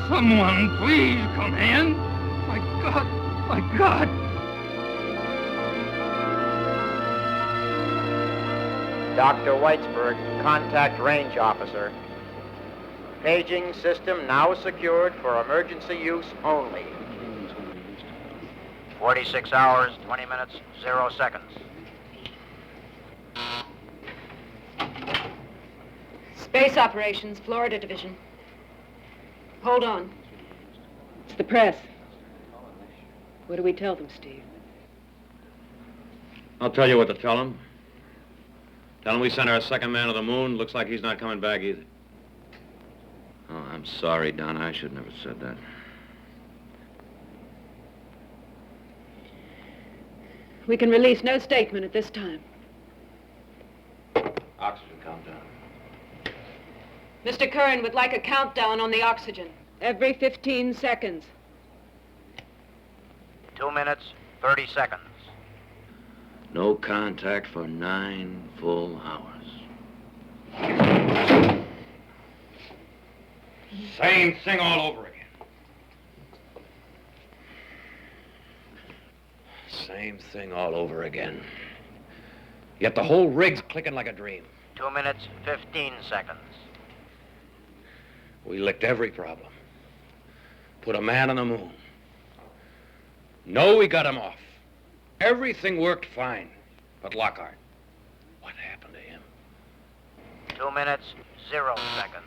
Someone, please come in. My God, my God. Dr. Whitesburg, contact range officer. Paging system now secured for emergency use only. 46 hours, 20 minutes, 0 seconds. Space Operations, Florida Division. Hold on. It's the press. What do we tell them, Steve? I'll tell you what to tell them. Tell them we sent our second man to the moon. Looks like he's not coming back either. Oh, I'm sorry, Donna. I should never have said that. We can release no statement at this time. Oxygen countdown. Mr. Curran would like a countdown on the oxygen. Every 15 seconds. 2 minutes, 30 seconds. No contact for 9 full hours. Same thing all over again. Same thing all over again. Yet the whole rig's clicking like a dream. 2 minutes, 15 seconds. We licked every problem. Put a man on the moon. No, we got him off. Everything worked fine. But Lockhart, what happened to him? 2 minutes, 0 seconds.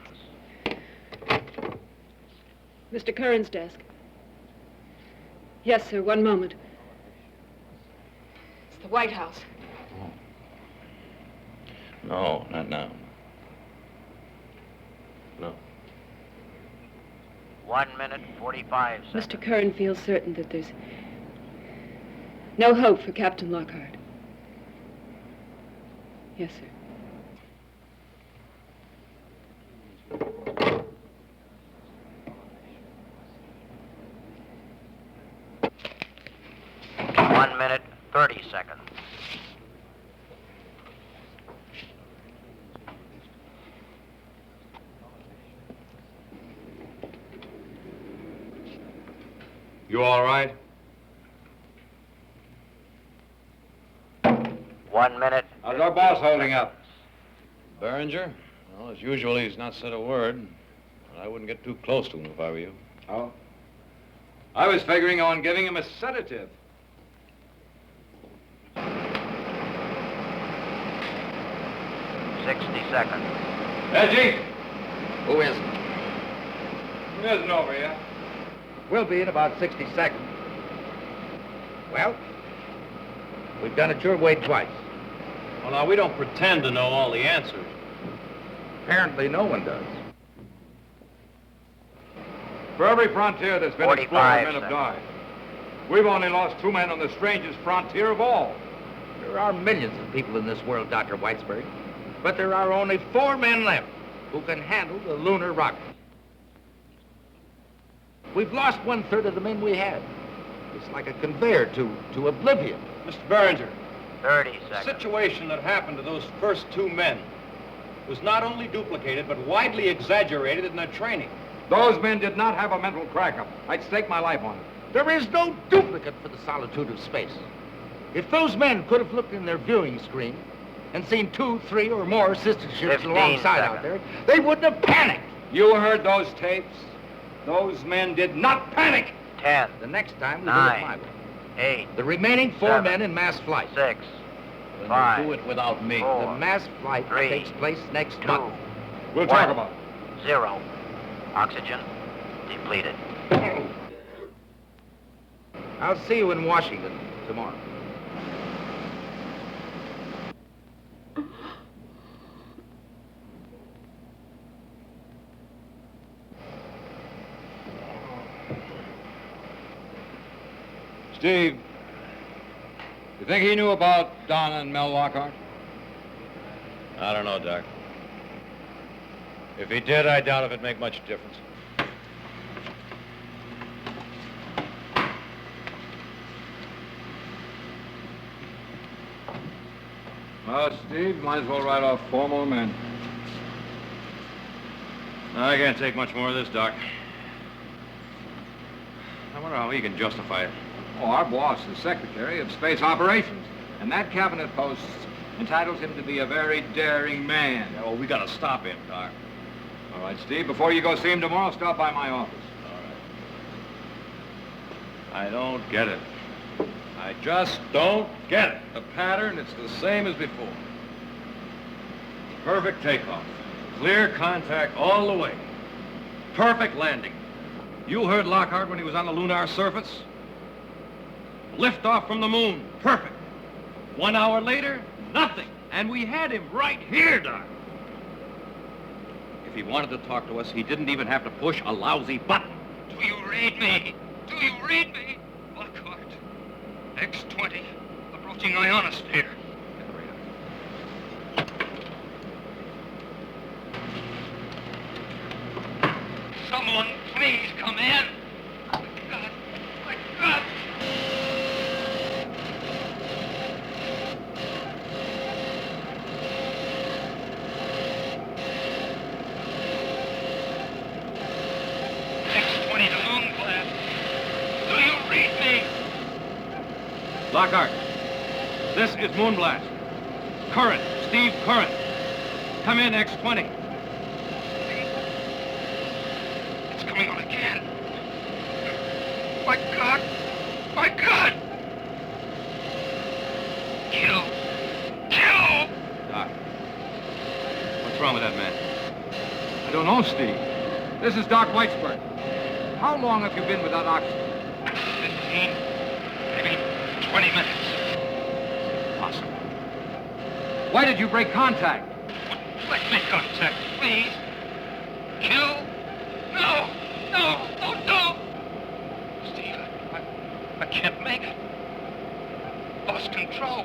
Mr. Curran's desk. Yes, sir, one moment. It's the White House. No, not now. No. 1 minute, 45 seconds. Mr. Curran feels certain that there's no hope for Captain Lockhart. Yes, sir. One minute, 30 seconds. You all right? 1 minute. How's our boss holding up? Behringer? Well, as usual, he's not said a word. But I wouldn't get too close to him if I were you. Oh? I was figuring on giving him a sedative. Seconds. Reggie! Who is it? He isn't over yet. We'll be in about 60 seconds. Well, we've done it your way twice. Well, now, we don't pretend to know all the answers. Apparently no one does. For every frontier that's been 45 explored, men have seconds. died. We've only lost 2 men on the strangest frontier of all. There are millions of people in this world, Dr. Whitesburg. But there are only 4 men left who can handle the lunar rocket. We've lost 1/3 of the men we had. It's like a conveyor to oblivion. Mr. Behringer, 30 The seconds. situation that happened to those first two men was not only duplicated, but widely exaggerated in their training. Those men did not have a mental crack-up. I'd stake my life on it. There is no duplicate for the solitude of space. If those men could have looked in their viewing screen and seen 2, 3, or more sister ships 15 alongside out there, they wouldn't have panicked. You heard those tapes? Those men did not panic! 10, The next time, we'll do 9, it my way. 8, The remaining 4 7, men in mass flight. 6, Then 5, they'll do it without me. 4, The mass flight 3, takes place next 2, month. We'll 1, talk about it. 0. Oxygen depleted. I'll see you in Washington tomorrow. Steve, you think he knew about Donna and Mel Lockhart? I don't know, Doc. If he did, I doubt if it'd make much difference. Well, Steve, might as well write off 4 more men. I can't take much more of this, Doc. I wonder how he can justify it. Oh, our boss is Secretary of Space Operations, and that cabinet post entitles him to be a very daring man. Yeah, well, we gotta stop him, Doc. All right, Steve, before you go see him tomorrow, stop by my office. All right. I don't get it. I just don't get it. The pattern, it's the same as before. Perfect takeoff. Clear contact all the way. Perfect landing. You heard Lockhart when he was on the lunar surface? Liftoff from the moon. Perfect. 1 hour later, nothing. And we had him right here, Doc. If he wanted to talk to us, he didn't even have to push a lousy button. Do you read me? Do you read me? Lockhart. X-20. Approaching ionosphere. Get the radar. Someone please come in. My God. My God. X-20 to moon blast. Do you read me? Lockhart, this is Moonblast. Current, Steve Current. Come in, X-20. It's coming on again. My God. My God. Kill. Kill. Doc, what's wrong with that man? I don't know, Steve. This is Doc Whitesburg. How long have you been without oxygen? 15, maybe 20 minutes. Possible. Why did you break contact? Let me contact, please. Kill? No! No! Oh, no! Steve, I can't make it. Lost control.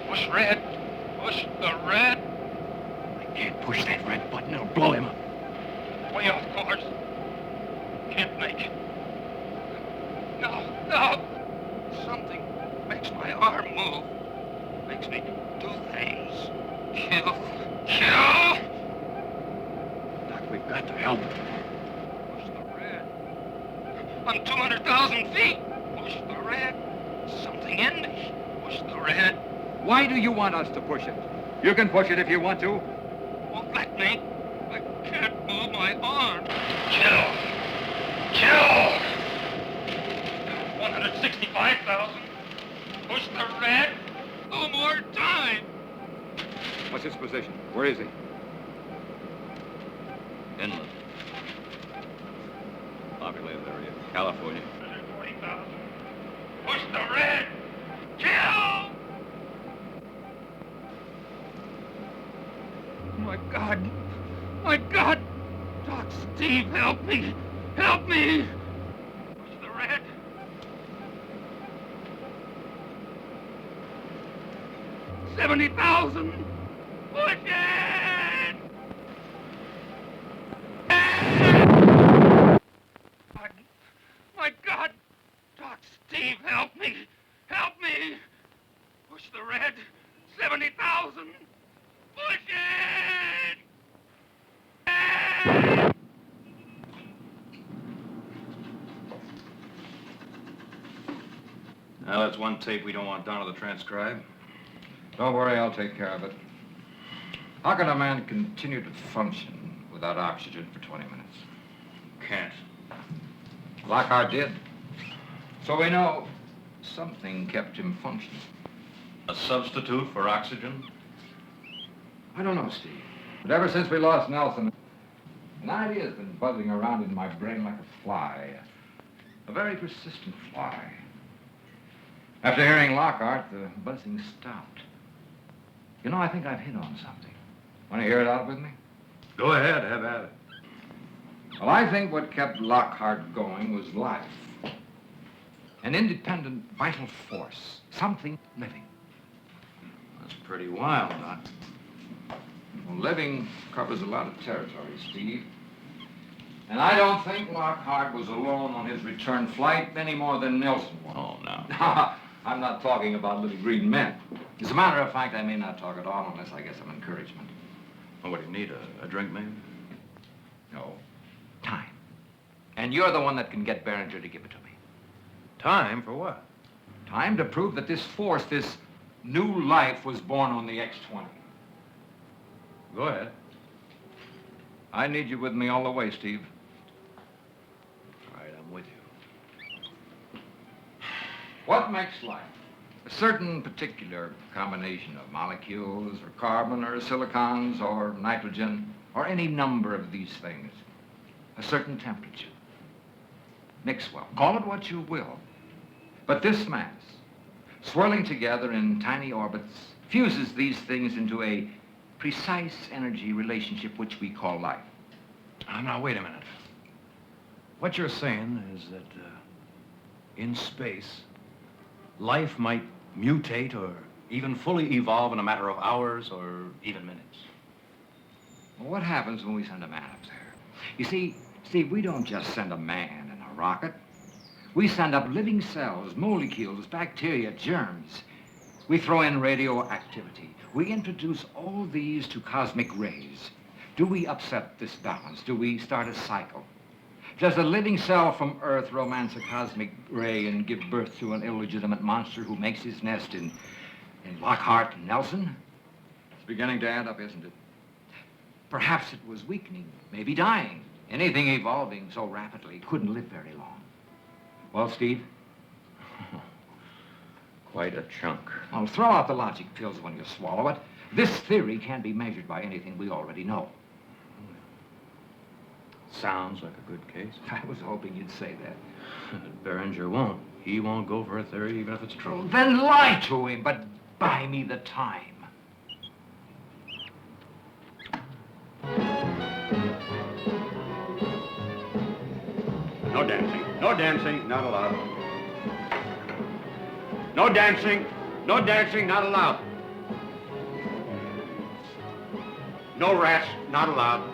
Push red. Push the red. I can't push that red button. It'll blow him up. Way off course. Can't make it. No, no! Something makes my arm move. Makes me do things. Kill. Kill! Doc, we've got to help him. Push the red. I'm 200,000 feet. Push the red. Something in me. Push the red. Why do you want us to push it? You can push it if you want to. Won't let me. I can't move my arm. Kill. Kill! 165,000. Push the red. No more time. What's his position? Where is he? Inland. Populated area. California. 140,000. Push the red. Kill! My God. My God. Doc, Steve, help me. Help me. Push the red. $70,000. Push it. My God. Doc, Steve, help me. Help me. Push 200,000. Push it! Now, that's one tape we don't want Donna to transcribe. Don't worry, I'll take care of it. How can a man continue to function without oxygen for 20 minutes? Can't. Lockhart did. So we know something kept him functioning. A substitute for oxygen? I don't know, Steve. But ever since we lost Nelson, an idea's been buzzing around in my brain like a fly. A very persistent fly. After hearing Lockhart, the buzzing stopped. You know, I think I've hit on something. Want to hear it out with me? Go ahead, have at it. Well, I think what kept Lockhart going was life. An independent, vital force. Something living. That's pretty wild, Doc. Well, living covers a lot of territory, Steve. And I don't think Lockhart was alone on his return flight any more than Nelson was. Oh, no. I'm not talking about little green men. As a matter of fact, I may not talk at all unless I get some encouragement. Well, what do you need, a drink, maybe? No. Time. And you're the one that can get Behringer to give it to me. Time for what? Time to prove that this force, this new life, was born on the X-20. Go ahead. I need you with me all the way, Steve. All right, I'm with you. What makes life? A certain particular combination of molecules, or carbon, or silicons, or nitrogen, or any number of these things. A certain temperature. Mix well. Call it what you will. But this mass, swirling together in tiny orbits, fuses these things into a precise energy relationship which we call life. Now, wait a minute. What you're saying is that in space, life might mutate or even fully evolve in a matter of hours or even minutes. Well, what happens when we send a man up there? You see, Steve, we don't just send a man in a rocket. We send up living cells, molecules, bacteria, germs. We throw in radioactivity. We introduce all these to cosmic rays. Do we upset this balance? Do we start a cycle? Does a living cell from Earth romance a cosmic ray and give birth to an illegitimate monster who makes his nest in Lockhart and Nelson? It's beginning to add up, isn't it? Perhaps it was weakening, maybe dying. Anything evolving so rapidly couldn't live very long. Well, Steve? Quite a chunk. Well, throw out the logic pills when you swallow it. This theory can't be measured by anything we already know. Sounds like a good case. I was hoping you'd say that. Behringer won't. He won't go for a theory even if it's true. Well, then lie to him, but buy me the time. No dancing. No dancing. Not allowed. No dancing. No dancing. Not allowed. No rats. Not allowed.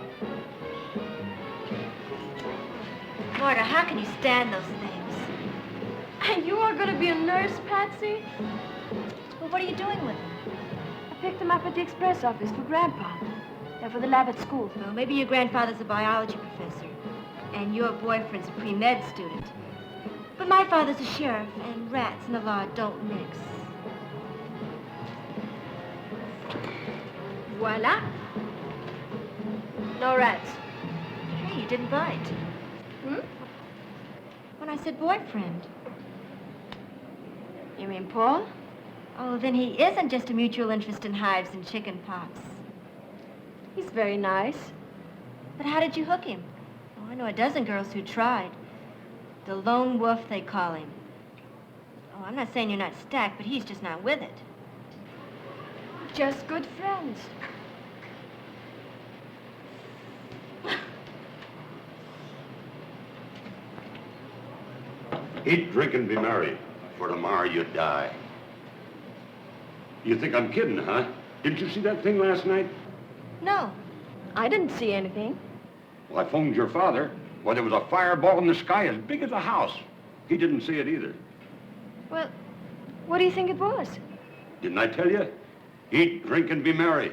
Marta, how can you stand those things? And you are going to be a nurse, Patsy? Well, what are you doing with them? I picked them up at the express office for Grandpa. They're for the lab at school. Well, maybe your grandfather's a biology professor, and your boyfriend's a pre-med student. But my father's a sheriff, and rats and the law don't mix. Voila. No rats. Hey, you didn't bite. Hmm? When I said boyfriend. You mean Paul? Oh, then he isn't just a mutual interest in hives and chicken pox. He's very nice. But how did you hook him? Oh, I know a dozen girls who tried. The lone wolf, they call him. Oh, I'm not saying you're not stacked, but he's just not with it. Just good friends. Eat, drink, and be merry, for tomorrow you die. You think I'm kidding, huh? Didn't you see that thing last night? No. I didn't see anything. Well, I phoned your father. Well, there was a fireball in the sky as big as a house. He didn't see it either. Well, what do you think it was? Didn't I tell you? Eat, drink, and be merry.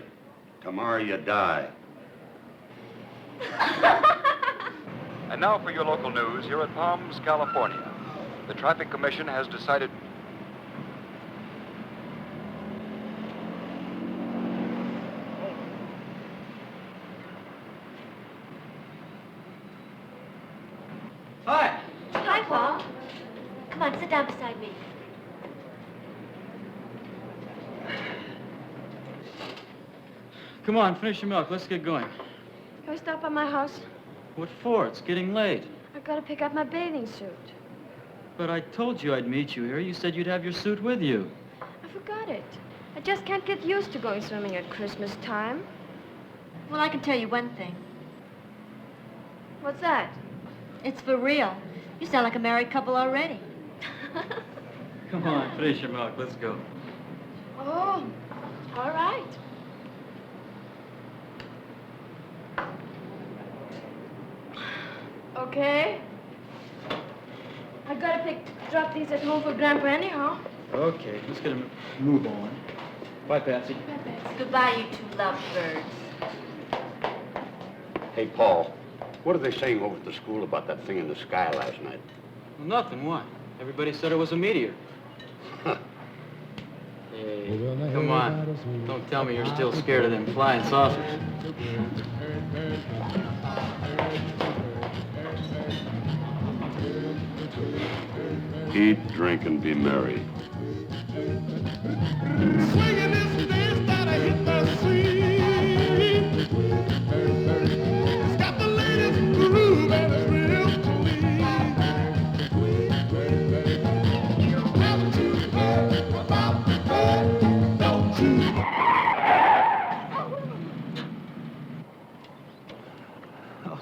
Tomorrow you die. And now for your local news here at Palms, California. The Traffic Commission has decided... Hi. Hi, Paul. Come on, sit down beside me. Come on, finish your milk. Let's get going. Can we stop by my house? What for? It's getting late. I gotta pick up my bathing suit. But I told you I'd meet you here. You said you'd have your suit with you. I forgot it. I just can't get used to going swimming at Christmas time. Well, I can tell you one thing. What's that? It's for real. You sound like a married couple already. Come on, finish your milk. Let's go. Oh, all right. Okay. I gotta drop these at home for Grandpa anyhow. Okay, let's get a move on. Bye, Patsy. Bye, Patsy. Goodbye, you two lovebirds. Hey, Paul, what are they saying over at the school about that thing in the sky last night? Well, nothing. Why? Everybody said it was a meteor. Hey, come on. Don't tell me you're still scared of them flying saucers. Eat, drink, and be merry. Swinging this dance that I hit the scene. It's got the latest groove and it's real clean. Have to play about the bed, don't you?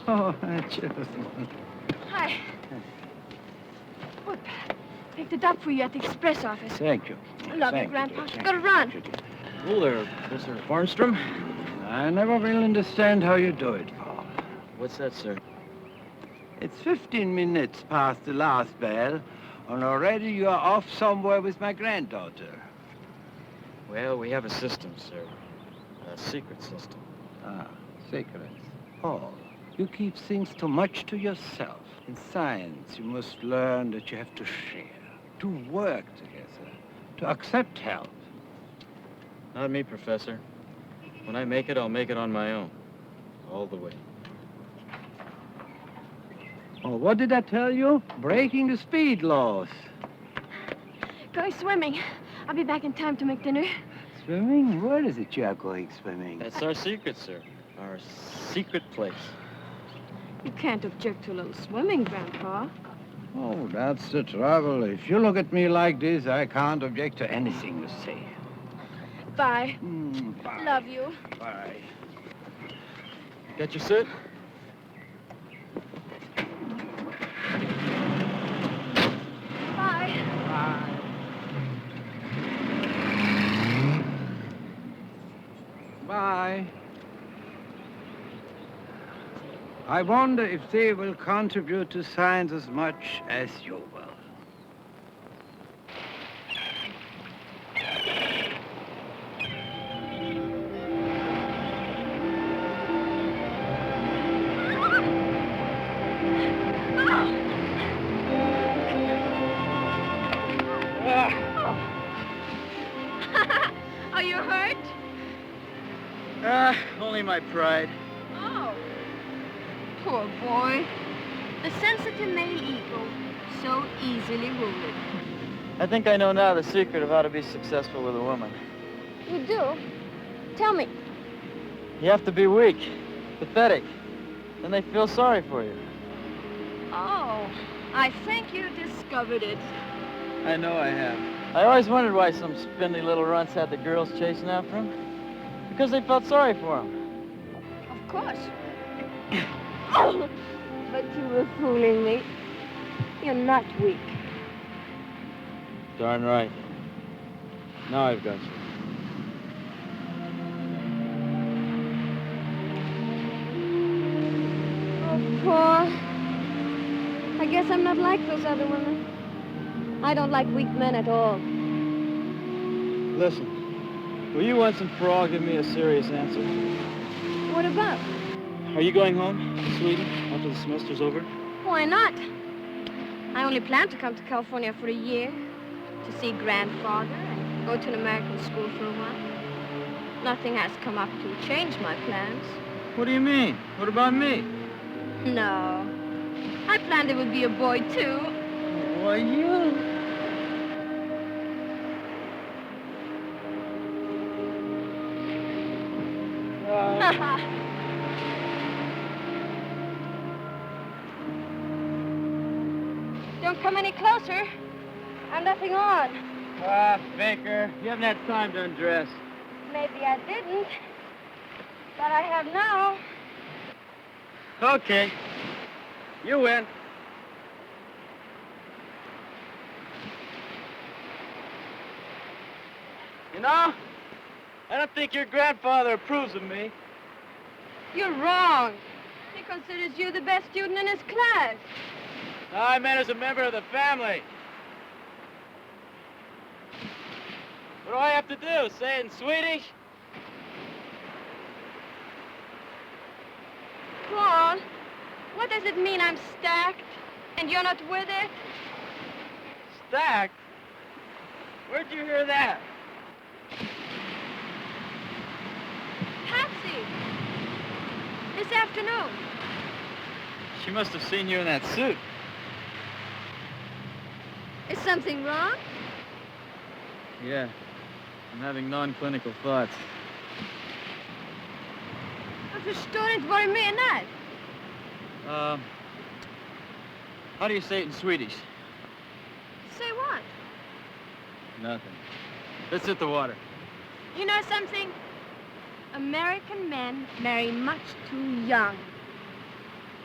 Oh, just... Hi. Look, picked it up for you at the express office. Thank you. I love you, Grandpa. Gotta run. Hello there, Mr. Farnstrom. I never will understand how you do it, Paul. What's that, sir? It's 15 minutes past the last bell, and already you are off somewhere with my granddaughter. Well, we have a system, sir. A secret system. Ah, secrets. Paul, you keep things too much to yourself. In science, you must learn that you have to share, to work together, to accept help. Not me, Professor. When I make it, I'll make it on my own. All the way. Oh, what did I tell you? Breaking the speed laws. Going swimming. I'll be back in time to make dinner. Swimming? Where is it you are going swimming? That's our secret, sir. Our secret place. You can't object to a little swimming, Grandpa. Oh, that's the trouble. If you look at me like this, I can't object to anything you say. Bye. Bye. Love you. Bye. Got your suit? Bye. Bye. Bye. I wonder if they will contribute to science as much as you will. Are you hurt? Only my pride. Oh. Poor boy. The sensitive male ego, so easily wounded. I think I know now the secret of how to be successful with a woman. You do? Tell me. You have to be weak, pathetic. Then they feel sorry for you. Oh, I think you discovered it. I know I have. I always wondered why some spindly little runts had the girls chasing after them. Because they felt sorry for them. Of course. But you were fooling me. You're not weak. Darn right. Now I've got you. Oh, Paul. I guess I'm not like those other women. I don't like weak men at all. Listen, Will you once and for all give me a serious answer? What about? Are you going home to Sweden after the semester's over? Why not? I only plan to come to California for a year, to see grandfather and go to an American school for a while. Nothing has come up to change my plans. What do you mean? What about me? No. I planned it would be a boy, too. Why, you... Don't come any closer. I'm nothing on. Ah, Baker, you haven't had time to undress. Maybe I didn't, but I have now. Okay. You win. You know, I don't think your grandfather approves of me. You're wrong. He considers you the best student in his class. I meant as a member of the family. What do I have to do? Say it in Swedish? Paul, what does it mean I'm stacked and you're not with it? Stacked? Where'd you hear that? Patsy, this afternoon. She must have seen you in that suit. Is something wrong? Yeah, I'm having non-clinical thoughts. Jag förstår inte vad du menar. How do you say it in Swedish? Say what? Nothing. Let's hit the water. You know something? American men marry much too young.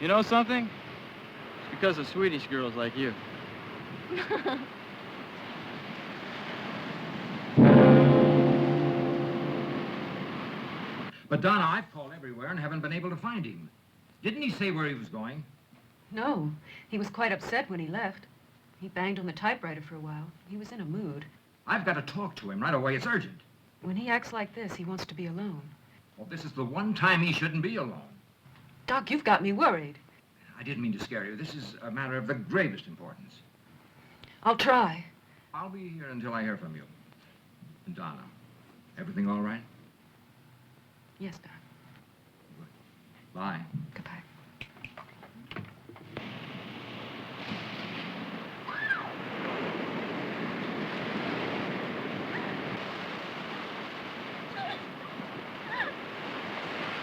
You know something? It's because of Swedish girls like you. But, Donna, I've called everywhere and haven't been able to find him. Didn't he say where he was going? No, he was quite upset when he left. He banged on the typewriter for a while. He was in a mood. I've got to talk to him right away. It's urgent. When he acts like this, he wants to be alone. Well, this is the one time he shouldn't be alone. Doc, you've got me worried. I didn't mean to scare you. This is a matter of the gravest importance. I'll try. I'll be here until I hear from you. And Donna, everything all right? Yes, Doc. Good. Bye. Goodbye.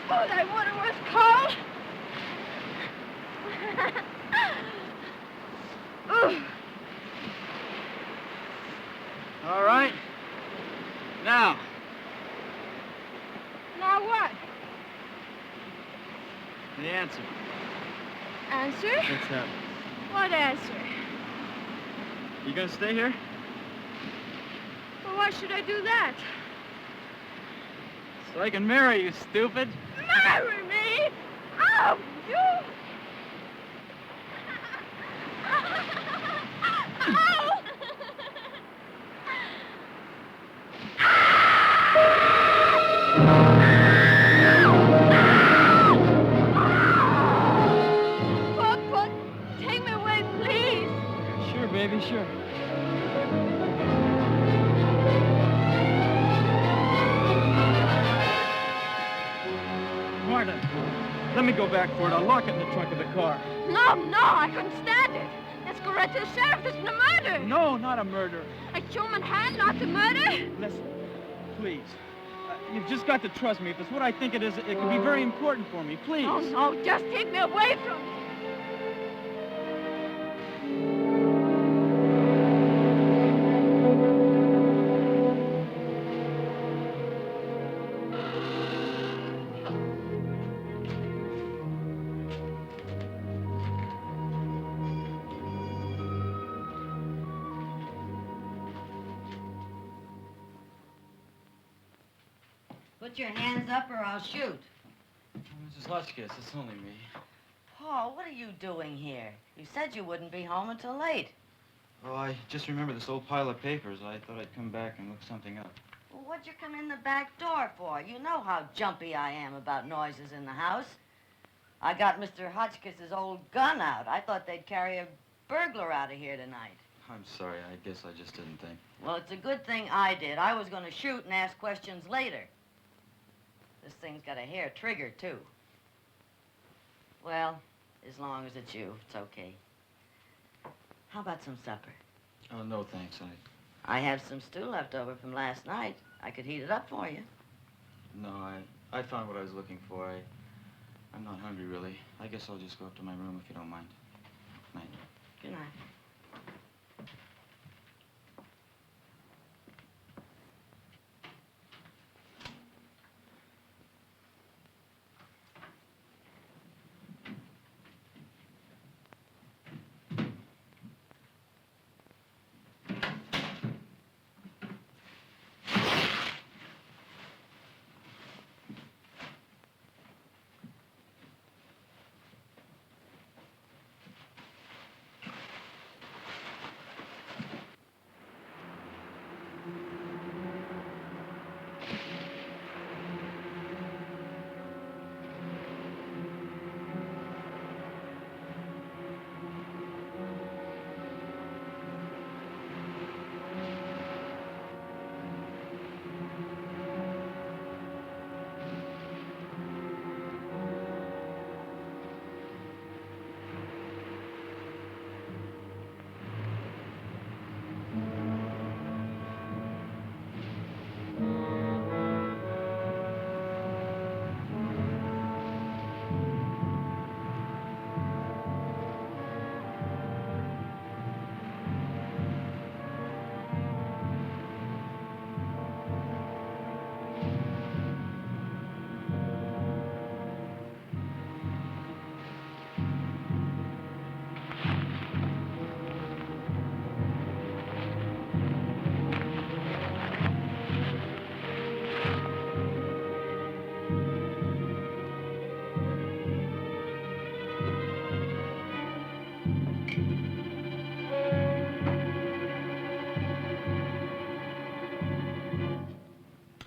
Oh, that water was cold. Ooh. All right. Now. Now what? The answer. Answer? Let's have it. What answer? You gonna stay here? Well, why should I do that? So I can marry you, stupid. Marry me? Oh, you! Oh! Put, take me away, please. Sure, baby, sure. Marta, let me go back for it. I'll lock it in the trunk of the car. No, I couldn't stand it. Let's go right to the sheriff. This is a murder. No, not a murder. A human hand, not a murder. Listen, please. You've just got to trust me. If it's what I think it is, it could be very important for me. Please. Oh, no, just take me away from it. Put your hands up or I'll shoot. Mrs. Hotchkiss, it's only me. Paul, what are you doing here? You said you wouldn't be home until late. Oh, I just remembered this old pile of papers. I thought I'd come back and look something up. Well, what'd you come in the back door for? You know how jumpy I am about noises in the house. I got Mr. Hotchkiss's old gun out. I thought they'd carry a burglar out of here tonight. I'm sorry. I guess I just didn't think. Well, it's a good thing I did. I was going to shoot and ask questions later. This thing's got a hair trigger, too. Well, as long as it's you, it's okay. How about some supper? Oh, no, thanks. I have some stew left over from last night. I could heat it up for you. No, I found what I was looking for. I'm not hungry, really. I guess I'll just go up to my room if you don't mind. Night. Good night.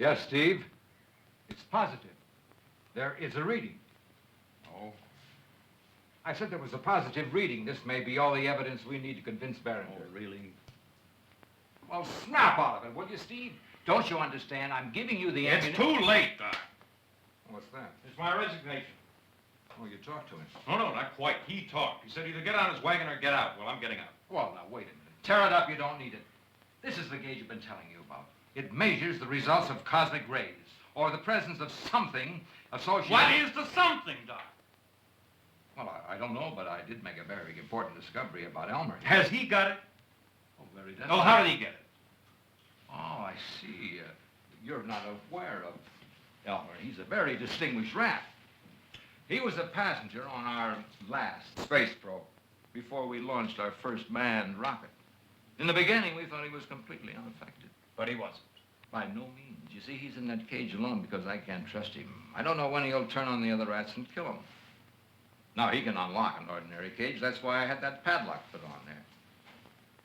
Yes, Steve. It's positive. There is a reading. Oh. I said there was a positive reading. This may be all the evidence we need to convince Barringer. Oh, really? Well, snap out of it, will you, Steve? Don't you understand? I'm giving you the It's too late, Doc. What's that? It's my resignation. Oh, you talked to him. No, not quite. He talked. He said either get on his wagon or get out. Well, I'm getting out. Well, now, wait a minute. Tear it up. You don't need it. This is the gauge I've been telling you about. It measures the results of cosmic rays, or the presence of something associated... What is the something, Doc? Well, I don't know, but I did make a very important discovery about Elmer. Has he got it? Oh, very definitely. Oh, how did he get it? Oh, I see. You're not aware of Elmer. He's a very distinguished rat. He was a passenger on our last space probe before we launched our first manned rocket. In the beginning, we thought he was completely unaffected. But he wasn't. By no means. You see, he's in that cage alone because I can't trust him. I don't know when he'll turn on the other rats and kill them. Now, he can unlock an ordinary cage. That's why I had that padlock put on there.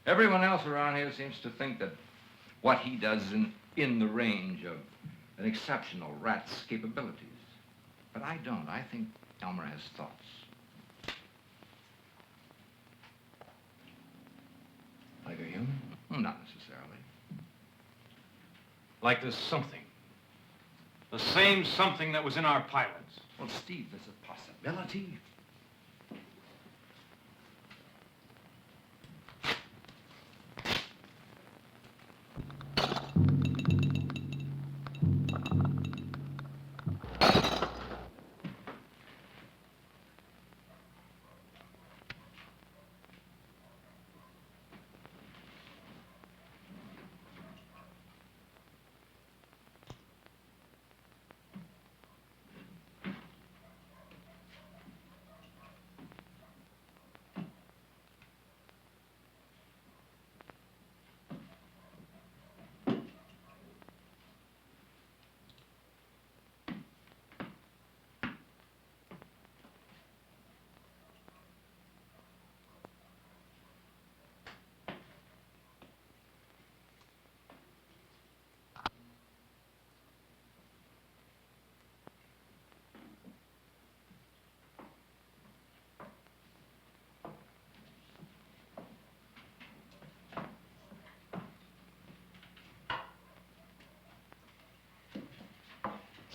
Everyone else around here seems to think that what he does is in the range of an exceptional rat's capabilities. But I don't. I think Elmer has thoughts. Like a human? Not necessarily. Like this something. The same something that was in our pilots. Well, Steve, there's a possibility.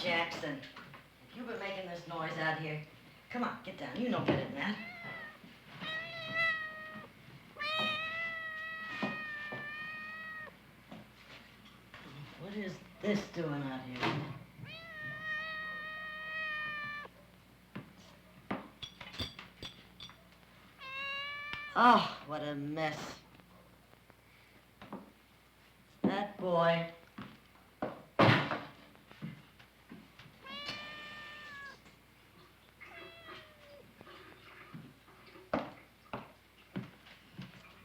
Jackson, you've been making this noise out here. Come on, get down. You know better than that. What is this doing out here? Oh, what a mess. That boy.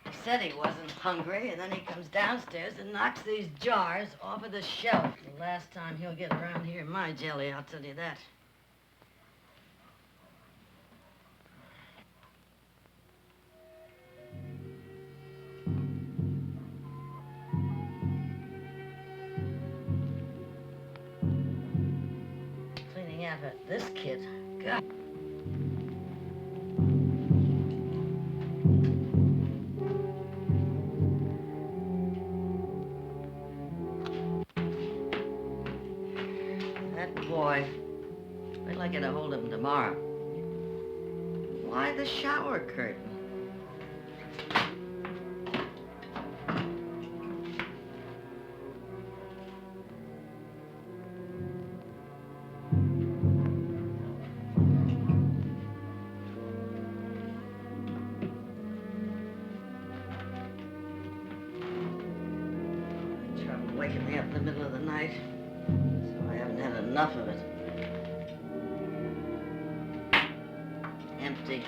He said he wasn't hungry, and then he comes downstairs and knocks these jars off of the shelf. The last time he'll get around here in my jelly, I'll tell you that. Cleaning out this kid. God. Boy, wait till I get a hold of him tomorrow. Why the shower curtain? Trouble waking me up in the middle of the night. I haven't had enough of it. Empty.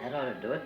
That ought to do it.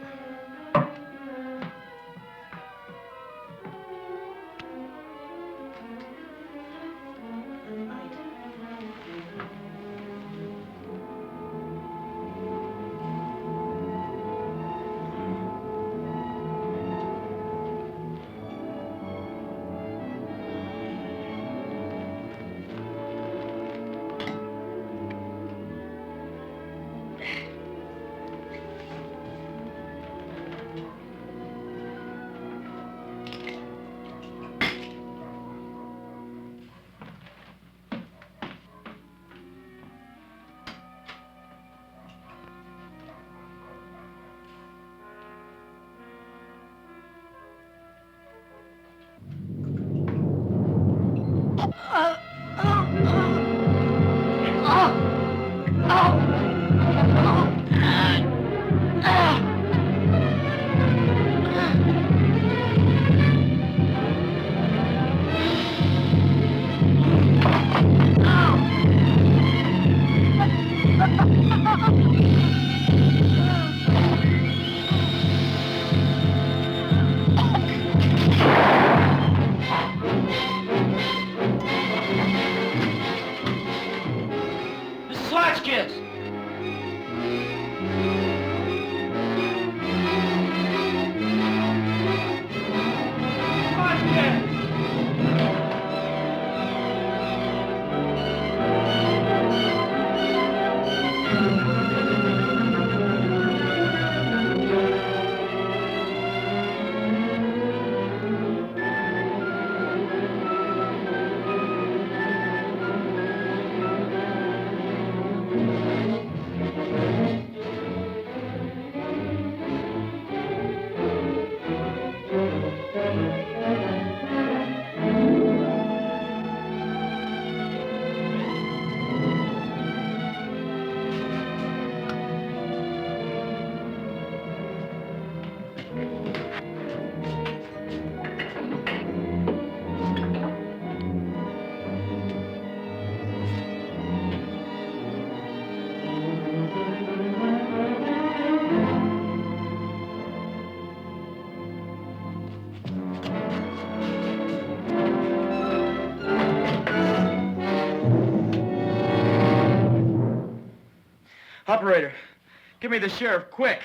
Operator, give me the sheriff, quick.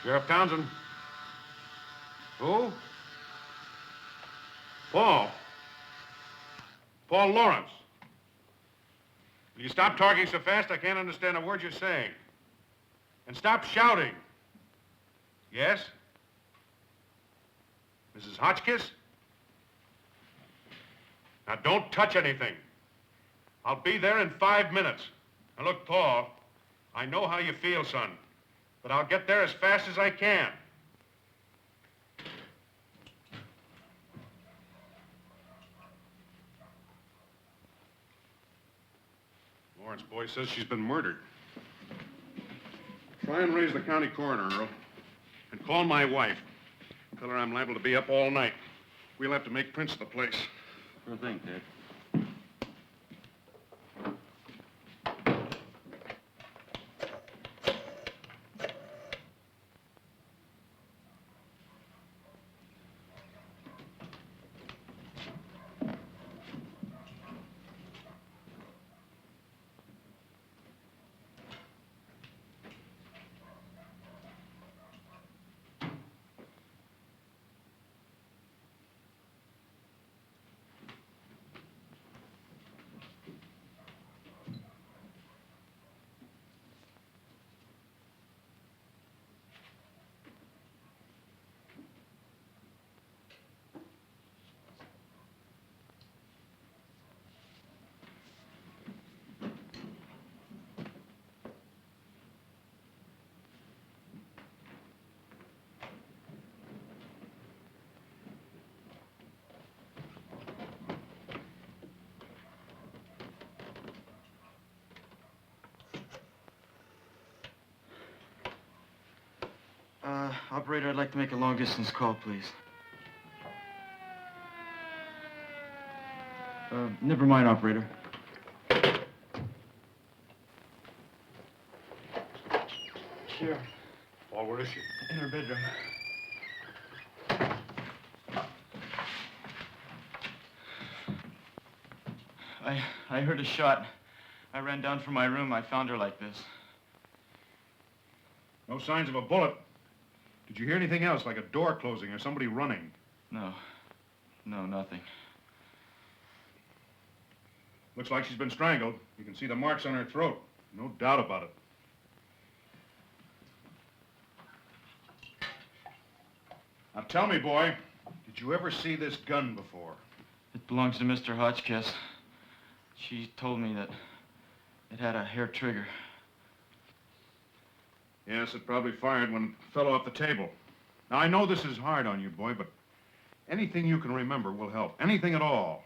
Sheriff Townsend. Who? Paul. Paul Lawrence. Will you stop talking so fast I can't understand a word you're saying? And stop shouting. Yes? Mrs. Hotchkiss? Now, don't touch anything. I'll be there in 5 minutes. Now, look, Paul, I know how you feel, son, but I'll get there as fast as I can. Lawrence boy says she's been murdered. Try and raise the county coroner, Earl, and call my wife. Tell her I'm liable to be up all night. We'll have to make prints of the place. Sure thing, Ted. Operator, I'd like to make a long-distance call, please. Never mind, operator. Sure. Paul, where is she? In her bedroom. I heard a shot. I ran down from my room. I found her like this. No signs of a bullet. Did you hear anything else, like a door closing or somebody running? No. No, nothing. Looks like she's been strangled. You can see the marks on her throat. No doubt about it. Now tell me, boy, did you ever see this gun before? It belongs to Mr. Hotchkiss. She told me that it had a hair trigger. Yes, it probably fired when it fell off the table. Now, I know this is hard on you, boy, but anything you can remember will help. Anything at all.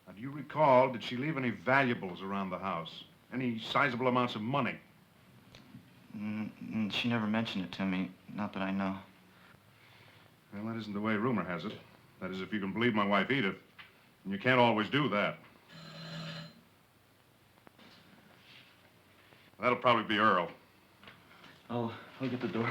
Now, do you recall, did she leave any valuables around the house? Any sizable amounts of money? She never mentioned it to me. Not that I know. Well, that isn't the way rumor has it. That is, if you can believe my wife, Edith. And you can't always do that. That'll probably be Earl. I'll get the door.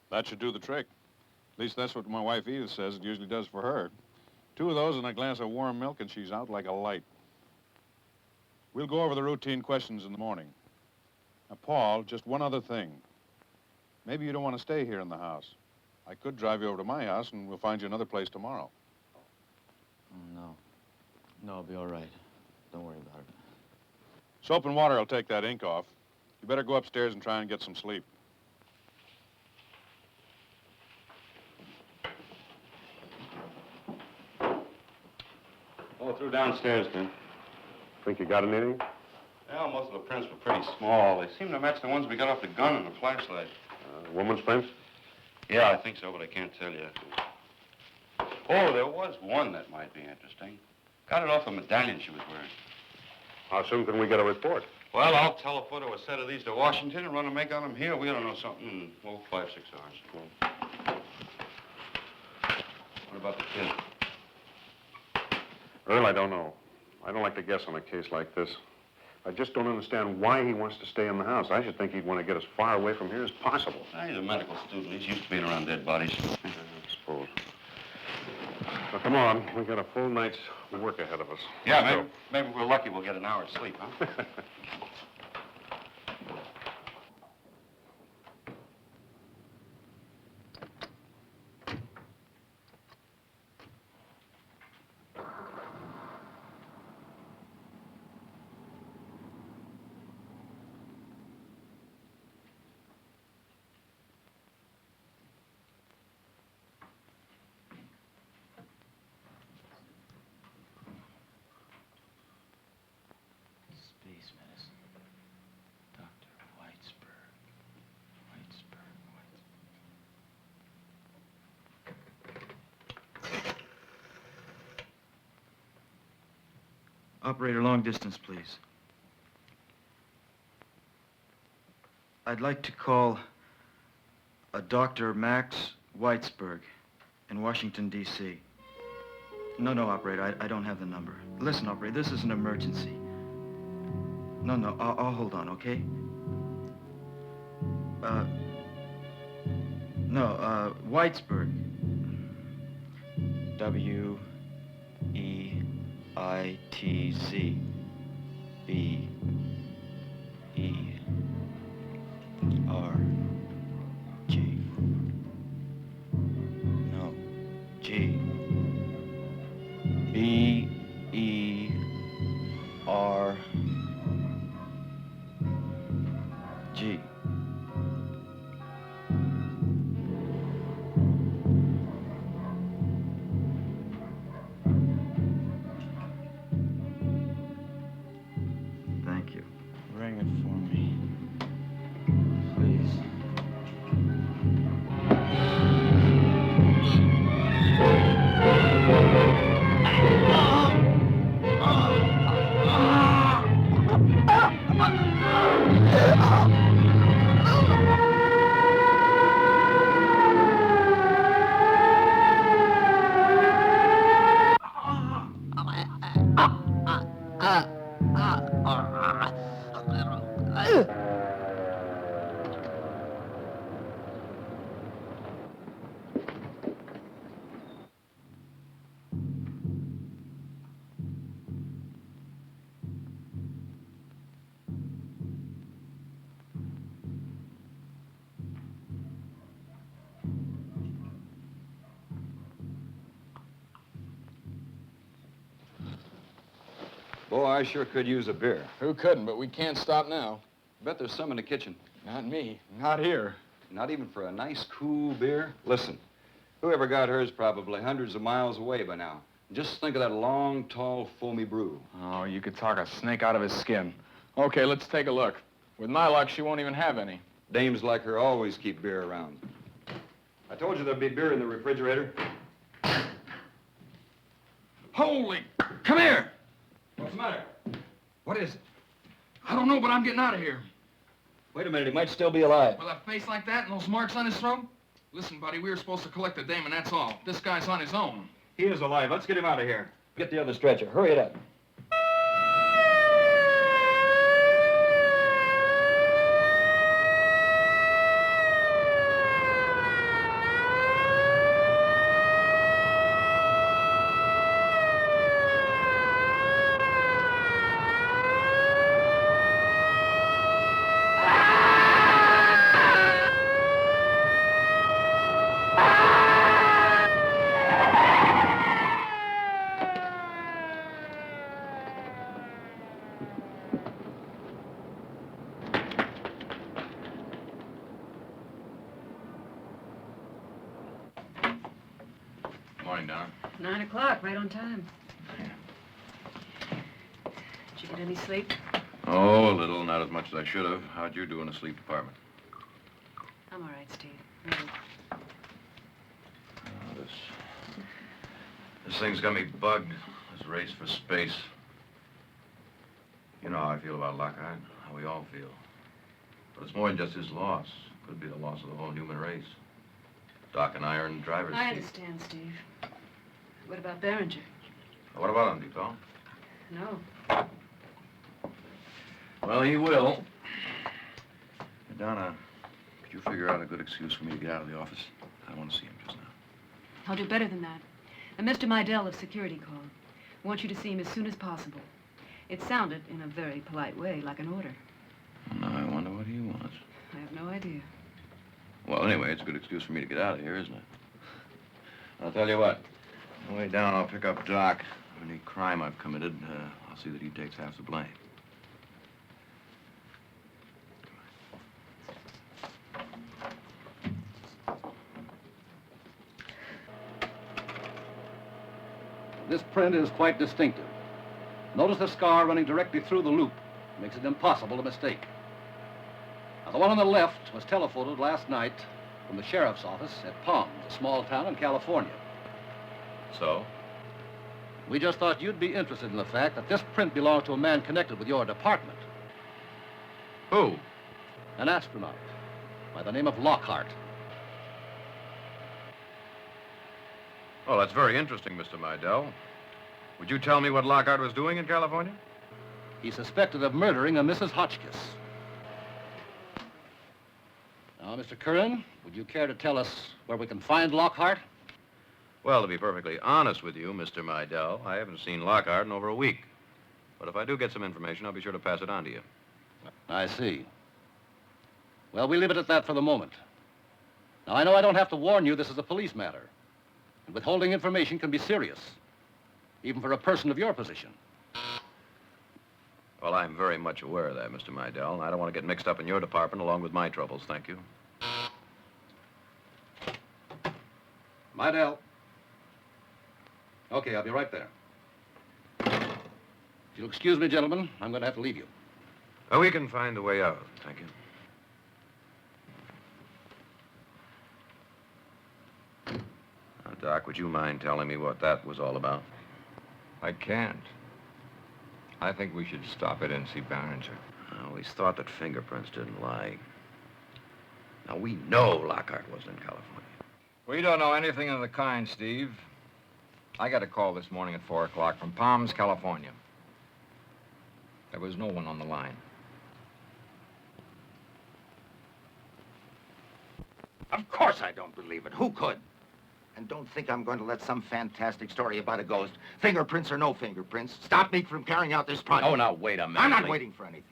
That should do the trick. At least that's what my wife Edith says it usually does for her. 2 of those and a glass of warm milk and she's out like a light. We'll go over the routine questions in the morning. Now, Paul, just one other thing. Maybe you don't want to stay here in the house. I could drive you over to my house and we'll find you another place tomorrow. No. No, I'll be all right. Don't worry about it. Soap and water will take that ink off. You better go upstairs and try and get some sleep. All through downstairs, then. Think you got anything? Well, most of the prints were pretty small. They seem to match the ones we got off the gun and the flashlight. Woman's prints? Yeah, I think so, but I can't tell you. Oh, there was one that might be interesting. Got it off a medallion she was wearing. How soon can we get a report? Well, I'll telephoto a set of these to Washington and run a make on them here. We ought to know something in, 5, 6 hours. What about the kid? Earl, I don't know. I don't like to guess on a case like this. I just don't understand why he wants to stay in the house. I should think he'd want to get as far away from here as possible. He's a medical student. He's used to being around dead bodies. I suppose. Well, come on. We've got a full night's work ahead of us. Yeah, maybe we're lucky we'll get an hour's sleep, huh? Space medicine. Dr. Whitesburg. Operator, long distance, please. I'd like to call a Dr. Max Whitesburg in Washington, D.C. No, operator, I don't have the number. Listen, operator, this is an emergency. No, I'll hold on, okay? Whitesburg. W-E-I-T-Z. B-E-R-G. No, G. B-E-R-G. Thank you. Ring it for me. Please. Boy, I sure could use a beer. Who couldn't, but we can't stop now. Bet there's some in the kitchen. Not me. Not here. Not even for a nice, cool beer? Listen, whoever got hers probably hundreds of miles away by now. Just think of that long, tall, foamy brew. Oh, you could talk a snake out of his skin. Okay, let's take a look. With my luck, she won't even have any. Dames like her always keep beer around. I told you there'd be beer in the refrigerator. Holy... Come here! What's the matter? What is it? I don't know, but I'm getting out of here. Wait a minute, he might still be alive. With a face like that and those marks on his throat? Listen, buddy, we were supposed to collect the dame, and that's all. This guy's on his own. He is alive. Let's get him out of here. Get the other stretcher. Hurry it up. Morning, Don. 9 o'clock, right on time. Did you get any sleep? Oh, a little, not as much as I should have. How'd you do in the sleep department? I'm all right, Steve. Really. This thing's got me bugged. This race for space. You know how I feel about Lockhart, how we all feel. But it's more than just his loss. Could be the loss of the whole human race. Doc and I are in the driver's seat. I understand, Steve. What about Behringer? What about him, Depot? No. Well, he will. Donna, could you figure out a good excuse for me to get out of the office? I want to see him just now. I'll do better than that. And Mr. Meidel of security called. I want you to see him as soon as possible. It sounded, in a very polite way, like an order. Now, I wonder what he wants. I have no idea. Well, anyway, it's a good excuse for me to get out of here, isn't it? I'll tell you what. On the way down, I'll pick up Doc. Any crime I've committed, I'll see that he takes half the blame. This print is quite distinctive. Notice the scar running directly through the loop. Makes it impossible to mistake. Now, the one on the left was telephoted last night from the sheriff's office at Palms, a small town in California. So? We just thought you'd be interested in the fact that this print belonged to a man connected with your department. Who? An astronaut by the name of Lockhart. Oh, that's very interesting, Mr. Meidel. Would you tell me what Lockhart was doing in California? He's suspected of murdering a Mrs. Hotchkiss. Now, Mr. Curran, would you care to tell us where we can find Lockhart? Well, to be perfectly honest with you, Mr. Meidel, I haven't seen Lockhart in over a week. But if I do get some information, I'll be sure to pass it on to you. I see. Well, we leave it at that for the moment. Now, I know I don't have to warn you this is a police matter. And withholding information can be serious, even for a person of your position. Well, I'm very much aware of that, Mr. Meidel, and I don't want to get mixed up in your department along with my troubles, thank you. Meidel. Okay, I'll be right there. If you'll excuse me, gentlemen, I'm going to have to leave you. Oh, we can find a way out, thank you. Now, Doc, would you mind telling me what that was all about? I can't. I think we should stop it and see Barringer. I always thought that fingerprints didn't lie. Now, we know Lockhart wasn't in California. We don't know anything of the kind, Steve. I got a call this morning at 4 o'clock from Palms, California. There was no one on the line. Of course I don't believe it. Who could? And don't think I'm going to let some fantastic story about a ghost, fingerprints or no fingerprints, stop me from carrying out this project. Oh, now, wait a minute. I'm not waiting for anything.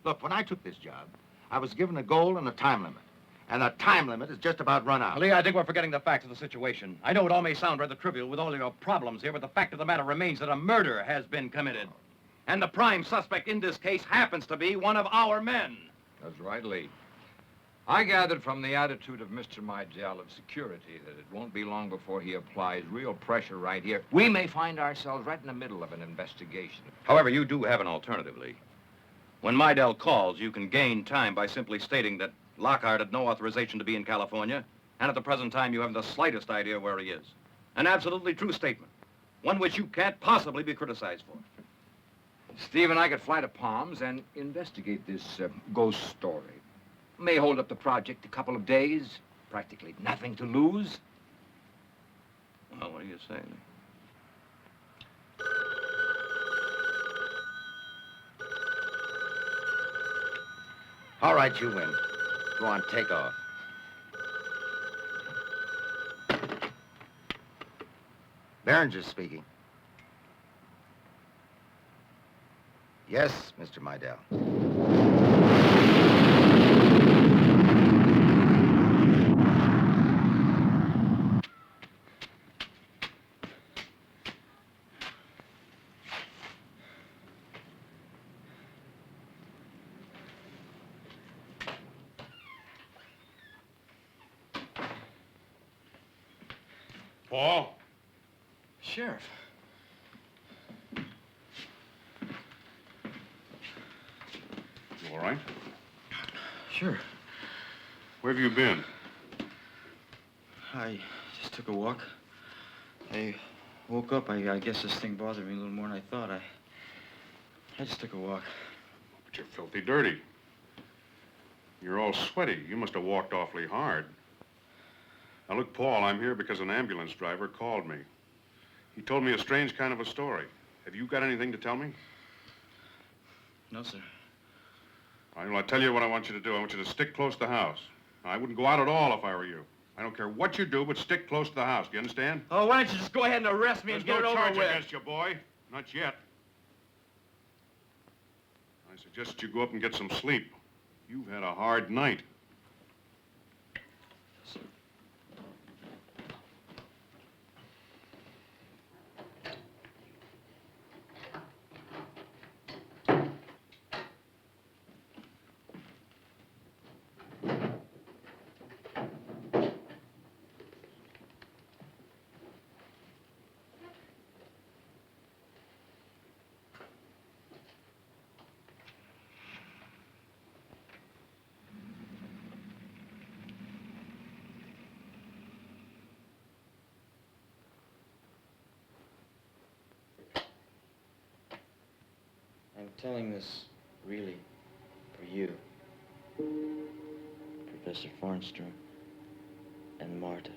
Look, when I took this job, I was given a goal and a time limit. And the time limit is just about run out. Lee, I think we're forgetting the facts of the situation. I know it all may sound rather trivial with all your problems here, but the fact of the matter remains that a murder has been committed. And the prime suspect in this case happens to be one of our men. That's right, Lee. I gathered from the attitude of Mr. Meidel of security that it won't be long before he applies real pressure right here. We may find ourselves right in the middle of an investigation. However, you do have an alternative, Lee. When Meidel calls, you can gain time by simply stating that Lockhart had no authorization to be in California, and at the present time you haven't the slightest idea where he is. An absolutely true statement, one which you can't possibly be criticized for. Steve and I could fly to Palms and investigate this ghost story. May hold up the project a couple of days. Practically nothing to lose. Well, what do you say, Lee? All right, you win. Go on, take off. Barringer speaking. Yes, Mr. Meidel. Paul? Sheriff. You all right? Sure. Where have you been? I just took a walk. I woke up. I guess this thing bothered me a little more than I thought. I just took a walk. But you're filthy dirty. You're all sweaty. You must have walked awfully hard. Now, look, Paul, I'm here because an ambulance driver called me. He told me a strange kind of a story. Have you got anything to tell me? No, sir. I'll tell you what I want you to do. I want you to stick close to the house. I wouldn't go out at all if I were you. I don't care what you do, but stick close to the house. Do you understand? Oh, why don't you just go ahead and arrest me There's and get no it over charge with? against you, boy. Not yet. I suggest you go up and get some sleep. You've had a hard night. I'm telling this really for you, Professor Farnstrom and Marta.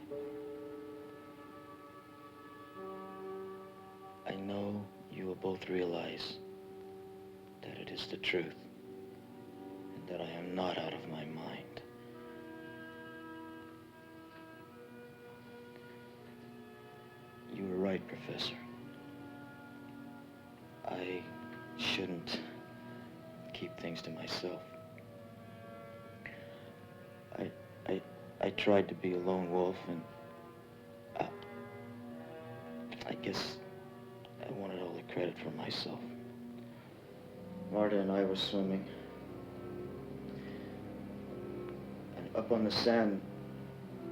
I know you will both realize that it is the truth and that I am not out of my mind. You were right, Professor. I shouldn't keep things to myself. I tried to be a lone wolf, and I guess I wanted all the credit for myself. Marta and I were swimming, and up on the sand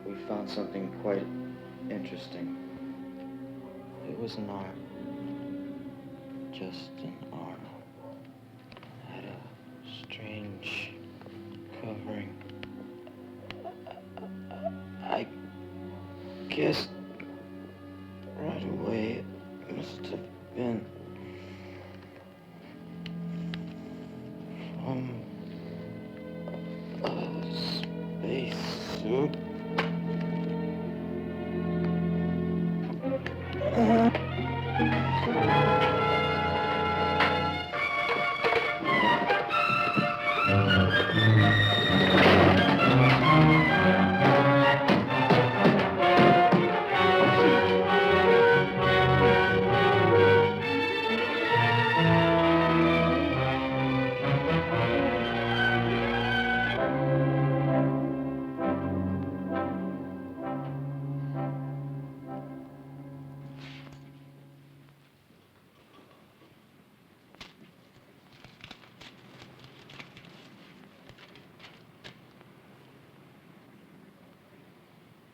we found something quite interesting. It was an arm. Just an arm. Had a strange covering. I guess right away it must have been from a spacesuit.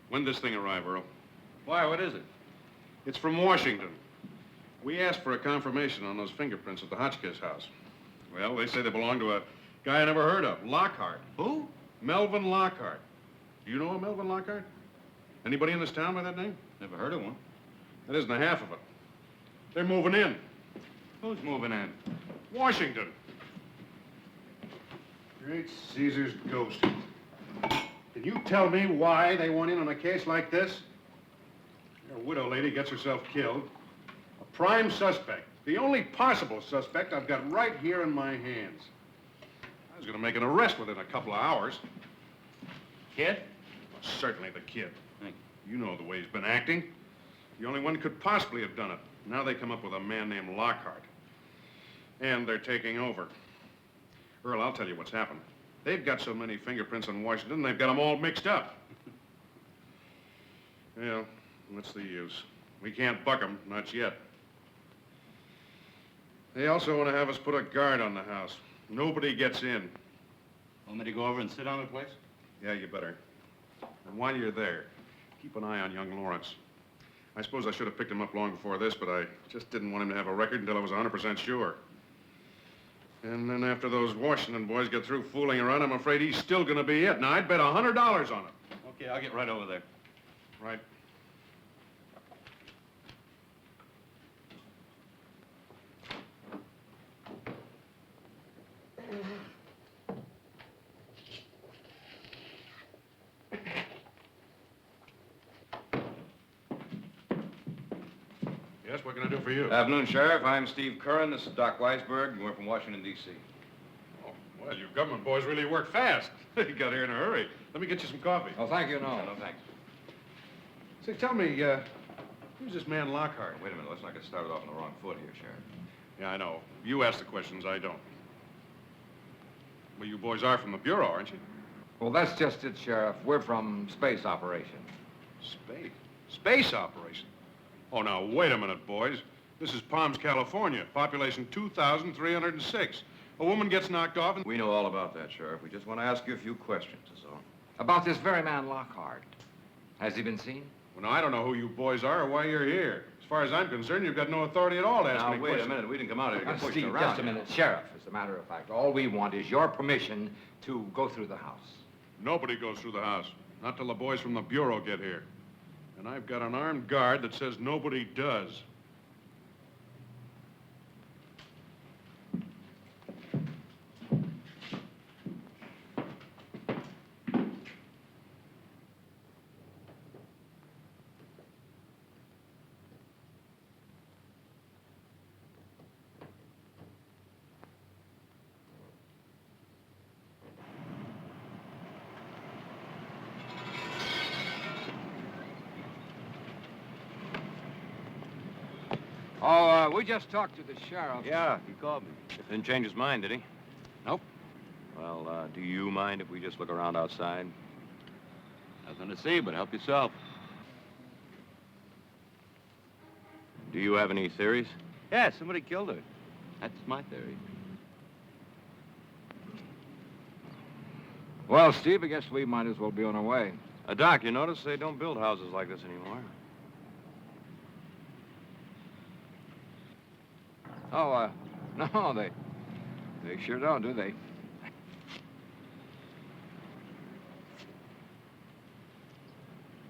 When'd this thing arrive, Earl? Why, what is it? It's from Washington. We asked for a confirmation on those fingerprints at the Hotchkiss house. Well, they say they belong to a guy I never heard of, Lockhart. Who? Melvin Lockhart. Do you know a Melvin Lockhart? Anybody in this town by that name? Never heard of one. That isn't the half of it. They're moving in. Who's moving in? Washington. Great Caesar's ghost. Can you tell me why they went in on a case like this? Your widow lady gets herself killed. A prime suspect. The only possible suspect I've got right here in my hands. I was going to make an arrest within a couple of hours. Kid? Certainly the kid. You know the way he's been acting. The only one could possibly have done it. Now they come up with a man named Lockhart. And they're taking over. Earl, I'll tell you what's happened. They've got so many fingerprints in Washington, they've got them all mixed up. Well, what's the use? We can't buck them, not yet. They also want to have us put a guard on the house. Nobody gets in. Want me to go over and sit on the place? Yeah, you better. And while you're there, keep an eye on young Lawrence. I suppose I should have picked him up long before this, but I just didn't want him to have a record until I was 100% sure. And then after those Washington boys get through fooling around, I'm afraid he's still going to be it. Now, I'd bet $100 on it. Okay, I'll get right over there. Right. Yes, what can I do for you? Afternoon, Sheriff. I'm Steve Curran. This is Doc Weisberg. We're from Washington, D.C. Oh, well, you government boys really work fast. You got here in a hurry. Let me get you some coffee. Oh, thank you. No, thanks. Say, tell me, who's this man Lockhart? Wait a minute. Let's not get started off on the wrong foot here, Sheriff. Yeah, I know. You ask the questions, I don't. Well, you boys are from the Bureau, aren't you? Well, that's just it, Sheriff. We're from space operations. Space? Space operation? Oh, now, wait a minute, boys. This is Palms, California. Population 2,306. A woman gets knocked off and... We know all about that, Sheriff. We just want to ask you a few questions, is all. About this very man Lockhart. Has he been seen? Well, now, I don't know who you boys are or why you're here. As far as I'm concerned, you've got no authority at all to ask me Now, wait questions. a minute. We didn't come out here to get pushed Steve, around. just a minute. Sheriff, as a matter of fact, all we want is your permission to go through the house. Nobody goes through the house. Not till the boys from the Bureau get here. And I've got an armed guard that says nobody does. Oh, we just talked to the sheriff. Yeah, he called me. Didn't change his mind, did he? Nope. Well, do you mind if we just look around outside? Nothing to see, but help yourself. Do you have any theories? Yeah, somebody killed her. That's my theory. Well, Steve, I guess we might as well be on our way. Doc, you notice they don't build houses like this anymore. Oh, no, they sure don't, do they?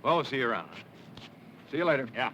Well, we'll see you around. See you later. Yeah.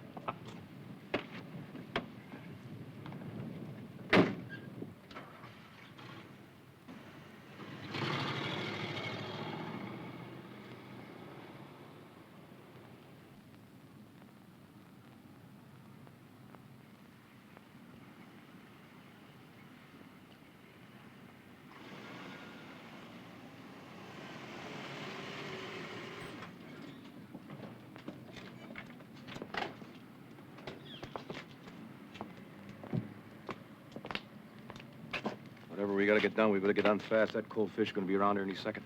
Whatever we gotta get done, we better get done fast. That cold fish is gonna be around here any second.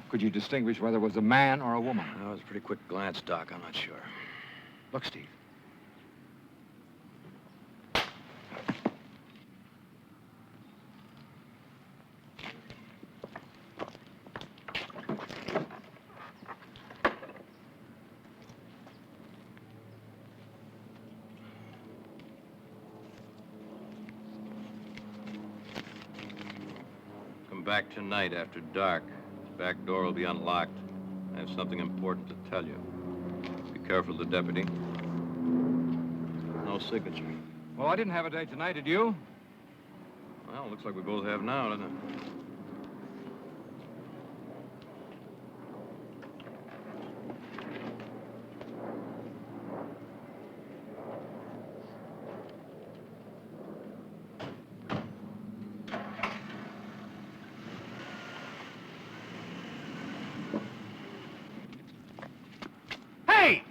Could you distinguish whether it was a man or a woman? That was a pretty quick glance, Doc. I'm not sure. Look, Steve. Come back tonight after dark. Back door will be unlocked. I have something important to tell you. Be careful of the deputy. No signature. Well, I didn't have a date tonight, did you? Well, looks like we both have now, doesn't it? Hey!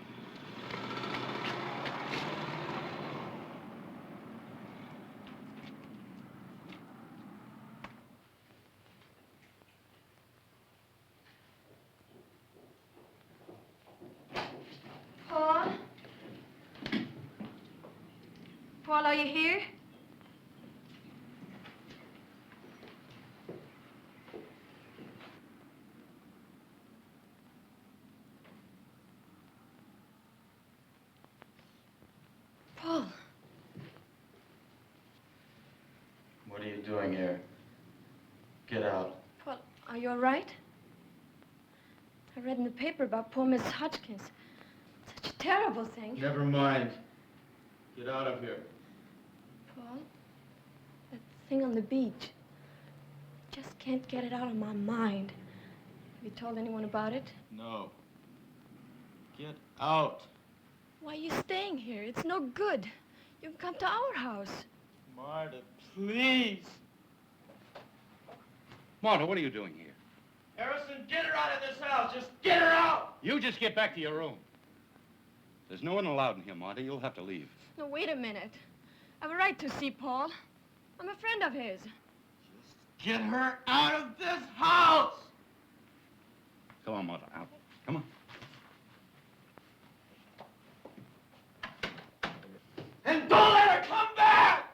Paul? Paul, are you here? Paul. What are you doing here? Get out. Paul, are you all right? I read in the paper about poor Miss Hotchkiss. Such a terrible thing. Never mind. Get out of here. Paul, that thing on the beach. Just can't get it out of my mind. Have you told anyone about it? No. Get out. Why are you staying here? It's no good. You can come to our house. Marta, please. Marta, what are you doing here? Harrison, get her out of this house. Just get her out. You just get back to your room. There's no one allowed in here, Marta. You'll have to leave. No, wait a minute. I have a right to see Paul. I'm a friend of his. Get her out of this house. Come on, Marta, out. Come on. And don't let her come back!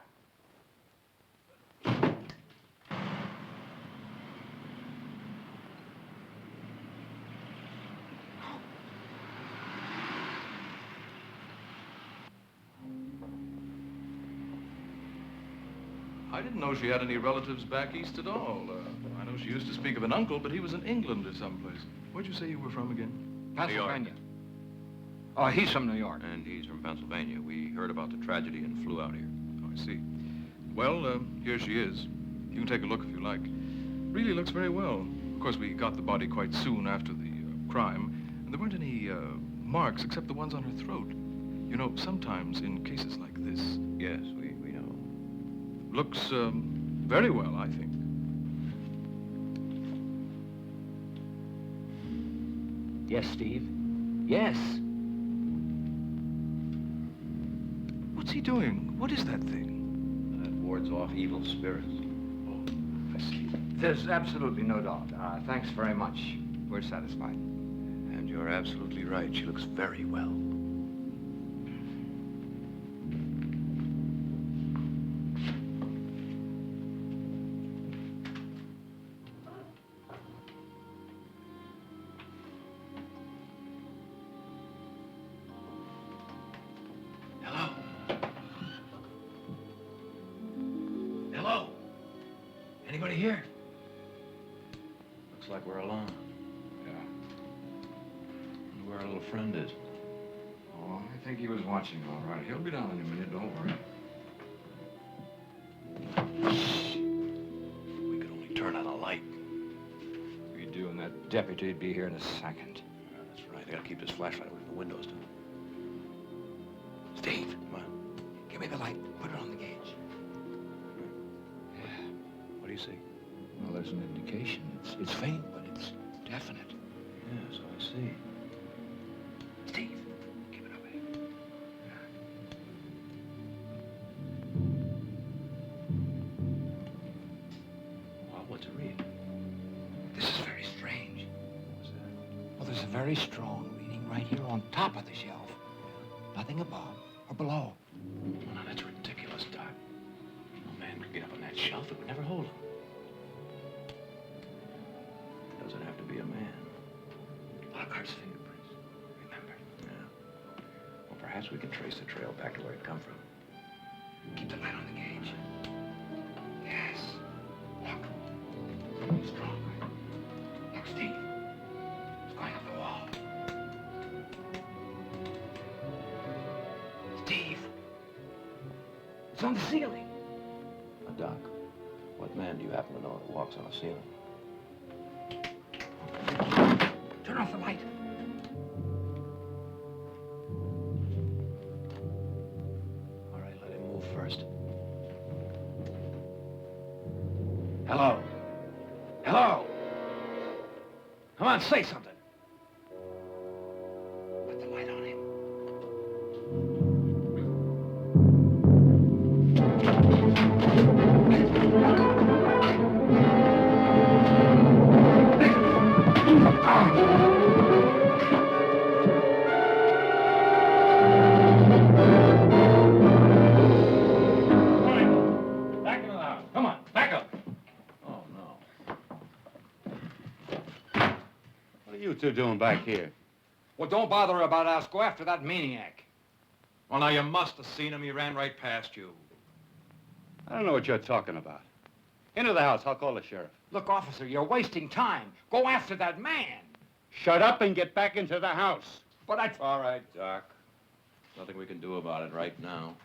I didn't know she had any relatives back east at all. I know she used to speak of an uncle, but he was in England or someplace. Where'd you say you were from again? Pennsylvania. Oh, he's from New York. And he's from Pennsylvania. We heard about the tragedy and flew out here. Oh, I see. Well, here she is. You can take a look if you like. Really looks very well. Of course, we got the body quite soon after the crime, and there weren't any marks except the ones on her throat. You know, sometimes in cases like this... Yes, we know. Looks very well, I think. Yes, Steve. Yes. What's he doing? What is that thing? That wards off evil spirits. Oh, I see. There's absolutely no doubt. Thanks very much. We're satisfied. And you're absolutely right. She looks very well. Hello? Anybody here? Looks like we're alone. Yeah. Wonder where our little friend is. Oh, I think he was watching all right. He'll be down in a minute, don't worry. We could only turn on a light. We do, and that deputy'd be here in a second. Yeah, that's right. I gotta keep this flashlight away from the windows, too. Steve, What? give me the light. Put it on the gauge. What do you see? Well, there's an indication. It's faint, but it's definite. Yes, I see. Steve, keep it up, eh? Well, what's it read? This is very strange. What's that? Well, there's a very strong reading right here on top of the shelf. Nothing above or below. Oh, now, that's ridiculous, Doc. No man could get up on that shelf. It would never hold him. Doesn't have to be a man. Lockhart's fingerprints. Remember? Yeah. Well, perhaps we can trace the trail back to where it come from. Keep the light on the gauge. Yes. Look. Strong. Look, Steve. It's going up the wall. Steve. It's on the ceiling. Now, Doc, what man do you happen to know that walks on a ceiling? Turn off the light. All right, let him move first. Hello? Hello? Come on, say something. Put the light on him. Back into the house. Come on, back up. Oh, no. What are you two doing back here? Well, don't bother about us. Go after that maniac. Well, now, you must have seen him. He ran right past you. I don't know what you're talking about. Into the house. I'll call the sheriff. Look, officer, you're wasting time. Go after that man. Shut up and get back into the house. But I... All right, Doc. Nothing we can do about it right now.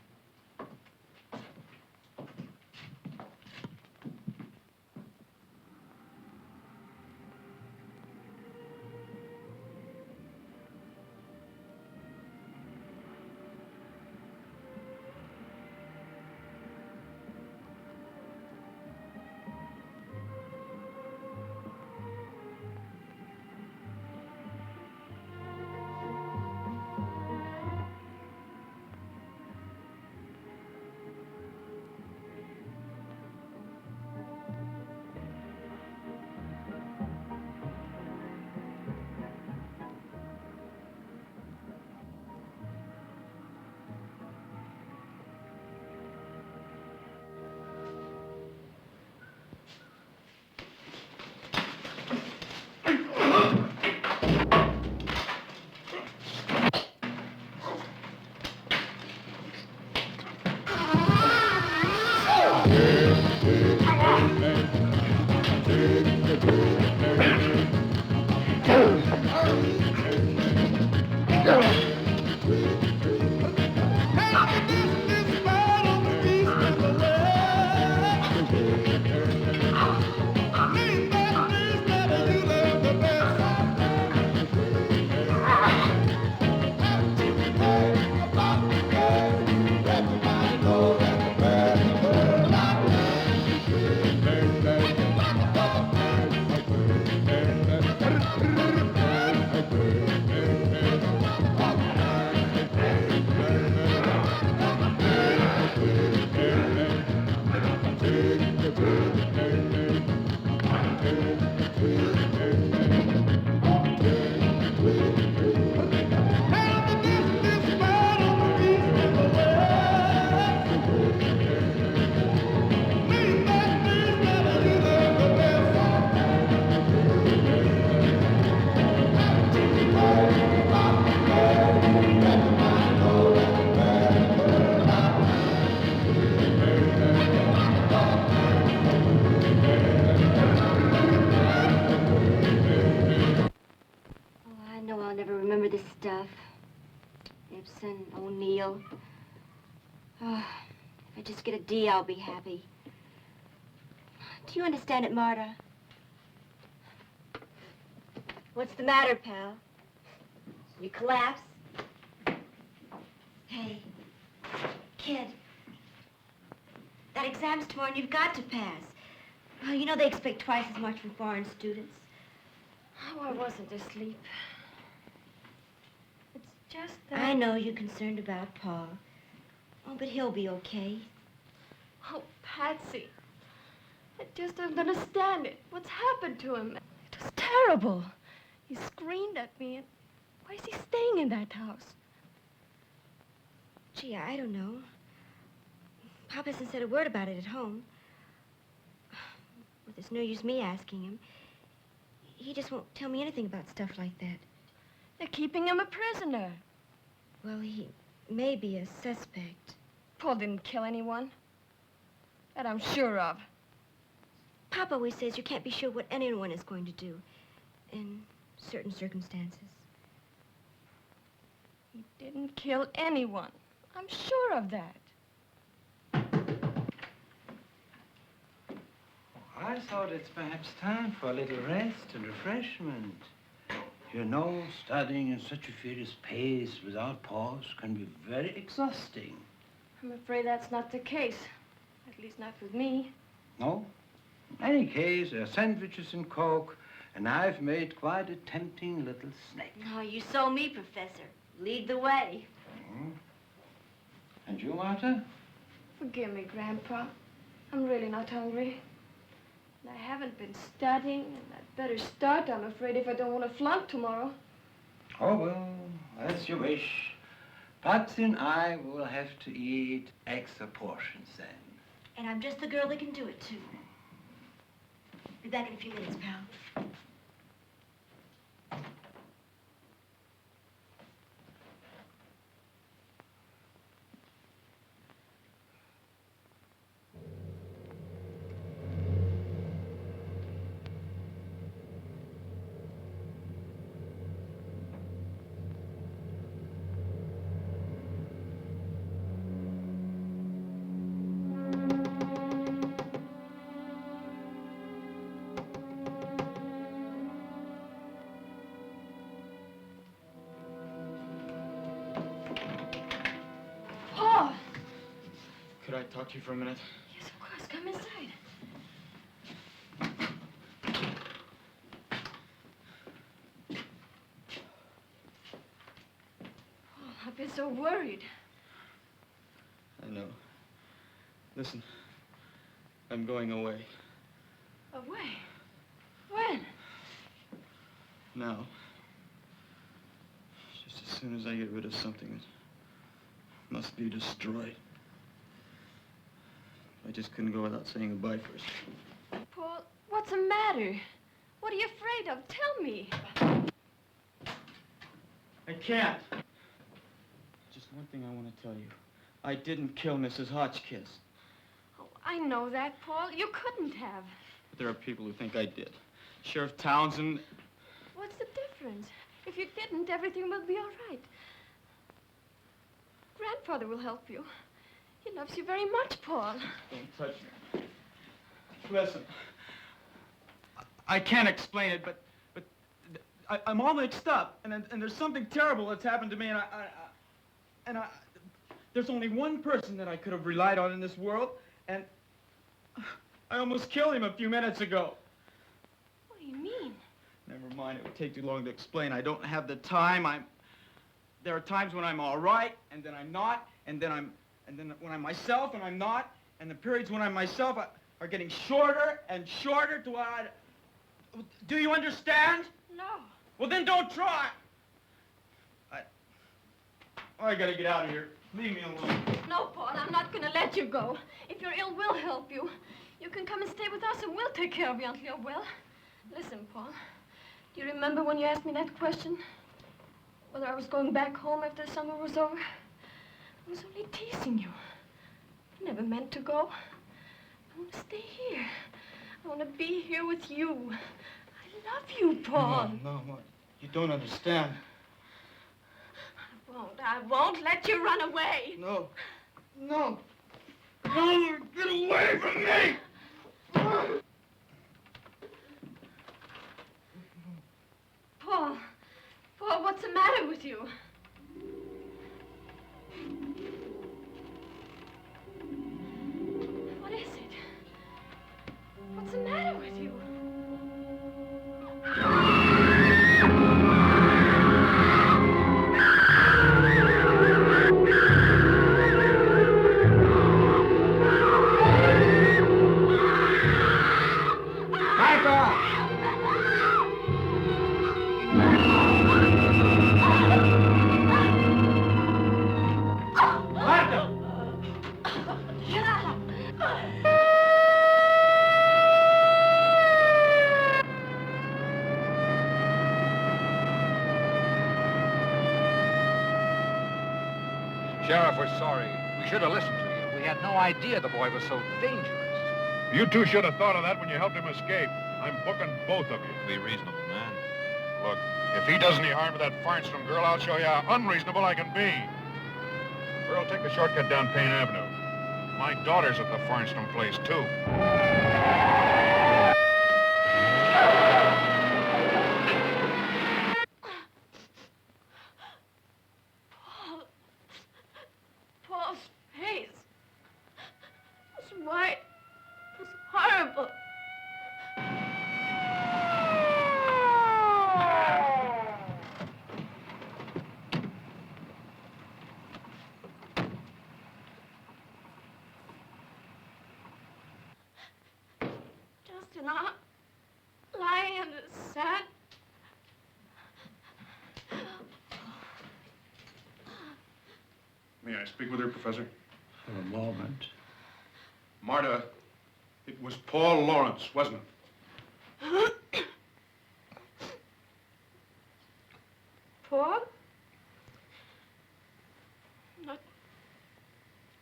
O'Neill. Oh, if I just get a D, I'll be happy. Do you understand it, Marta? What's the matter, pal? You collapse? Hey, kid. That exam's tomorrow and you've got to pass. Oh, you know they expect twice as much from foreign students. Oh, I wasn't asleep. It's just that... I know you're concerned about Paul. Oh, but he'll be okay. Oh, Patsy. I just don't understand it. What's happened to him? It was terrible. He screamed at me, and why is he staying in that house? Gee, I don't know. Pop hasn't said a word about it at home. Well, there's no use me asking him. He just won't tell me anything about stuff like that. They're keeping him a prisoner. Well, he may be a suspect. Paul didn't kill anyone. That I'm sure of. Pop always says you can't be sure what anyone is going to do in certain circumstances. He didn't kill anyone. I'm sure of that. I thought it's perhaps time for a little rest and refreshment. You know, studying in such a furious pace without pause can be very exhausting. I'm afraid that's not the case. At least not with me. No? In any case, there are sandwiches and Coke, and I've made quite a tempting little snack. Oh, you saw me, Professor. Lead the way. And you, Martha? Forgive me, Grandpa. I'm really not hungry. And I haven't been studying, and I'd better start, I'm afraid, if I don't want to flunk tomorrow. Oh, well, as you wish. Patsy and I will have to eat extra portions then. And I'm just the girl that can do it, too. Be back in a few minutes, pal. Could I talk to you for a minute? Yes, of course. Come inside. Oh, I've been so worried. I know. Listen, I'm going away. Away? When? Now. Just as soon as I get rid of something that must be destroyed. I just couldn't go without saying goodbye first. Paul, what's the matter? What are you afraid of? Tell me. I can't. Just one thing I want to tell you. I didn't kill Mrs. Hotchkiss. Oh, I know that, Paul. You couldn't have. But there are people who think I did. Sheriff Townsend. What's the difference? If you didn't, everything will be all right. Father will help you. He loves you very much, Paul. Don't touch me. Listen, I can't explain it, but I'm all mixed up, and there's something terrible that's happened to me, and there's only one person that I could have relied on in this world, and I almost killed him a few minutes ago. What do you mean? Never mind, it would take too long to explain. I don't have the time. There are times when I'm all right, and then I'm not, and then when I'm myself and I'm not, and the periods when I'm myself are getting shorter and shorter to what Do you understand? No. Well, then don't try. I gotta get out of here. Leave me alone. No, Paul, I'm not gonna let you go. If you're ill, we'll help you. You can come and stay with us and we'll take care of you until you're well. Listen, Paul, do you remember when you asked me that question? Whether I was going back home after the summer was over? I was only teasing you. I never meant to go. I want to stay here. I want to be here with you. I love you, Paul. No, you don't understand. I won't let you run away. No, get away from me! Paul, what's the matter with you? What is it? What's the matter with you? Sheriff, we're sorry. We should have listened to you. We had no idea the boy was so dangerous. You two should have thought of that when you helped him escape. I'm booking both of you. Be reasonable, man. Look, if he does any harm to that Farnstrom girl, I'll show you how unreasonable I can be. Or I'll take the shortcut down Payne Avenue. My daughter's at the Farnstrom place, too. Paul's face was white. It was horrible. Just an arm lying in the sand. May I speak with her, Professor? For a moment. Marta, it was Paul Lawrence, wasn't it? Paul?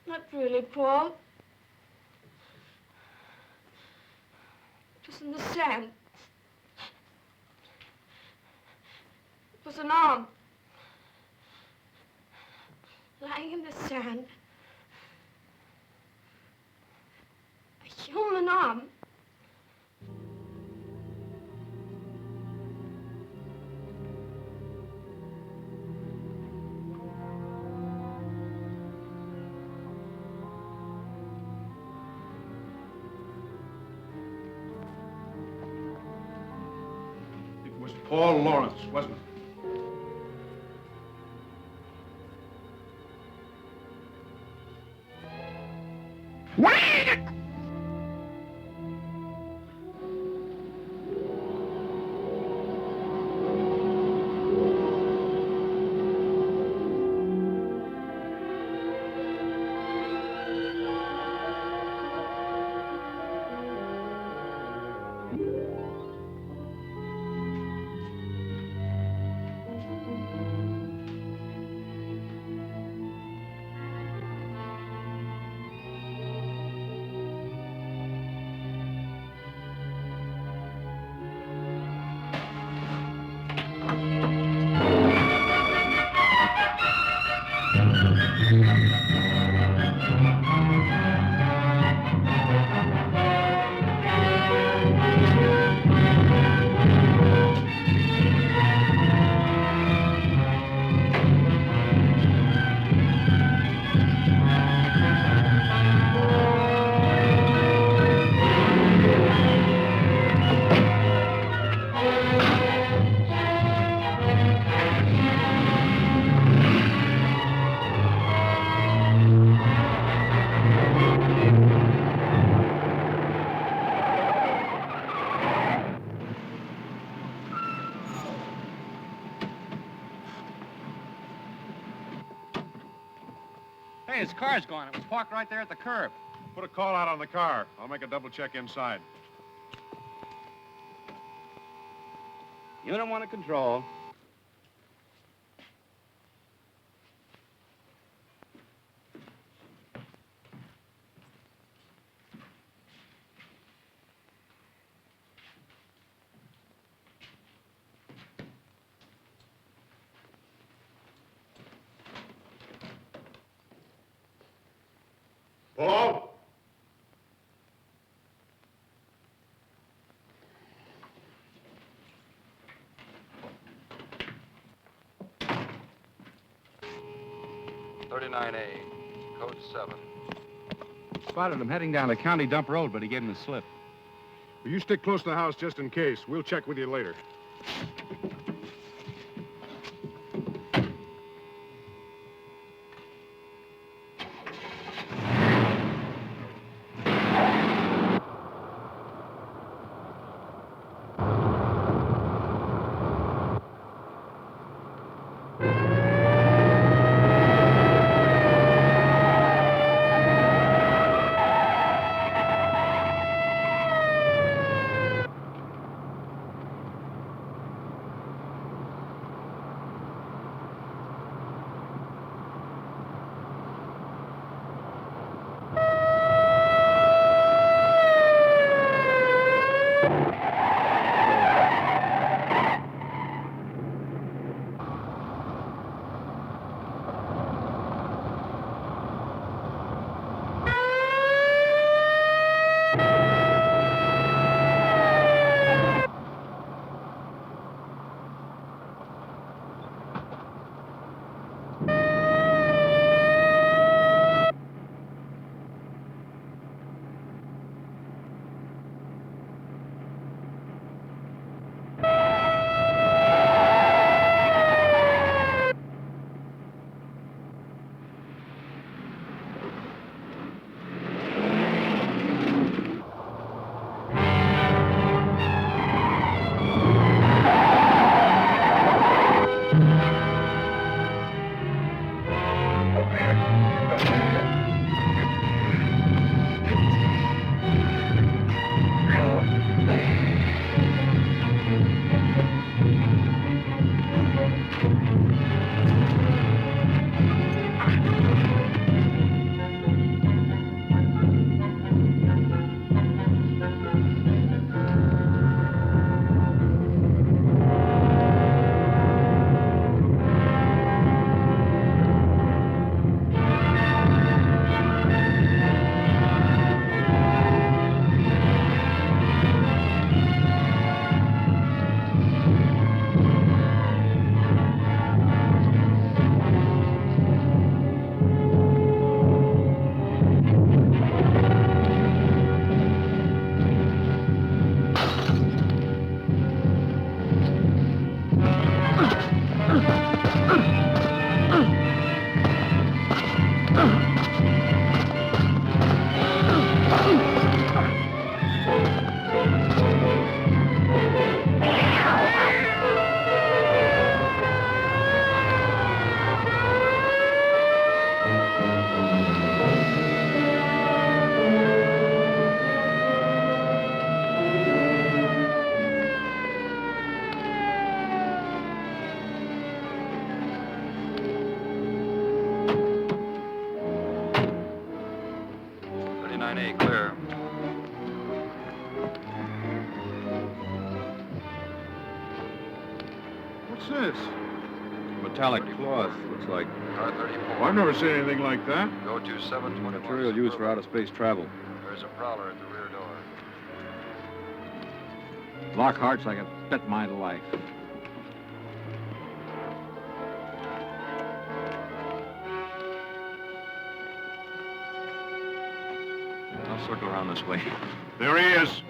Not really, Paul. It was in the sand. It was an arm. Lying in the sand. A human arm. It was Paul Lawrence, wasn't it? Hey, his car's gone. It was parked right there at the curb. Put a call out on the car. I'll make a double check inside. Unit 1 to control. Paul? Code 7. Spotted him heading down the county dump road, but he gave him the slip. Well, you stick close to the house just in case. We'll check with you later. What's this? Metallic cloth. Looks like Car 34. I've never seen anything like that. Go to 721. Material used for outer space travel. There's a prowler at the rear door. Lockhart's like a bet my life. I'll circle around this way. There he is.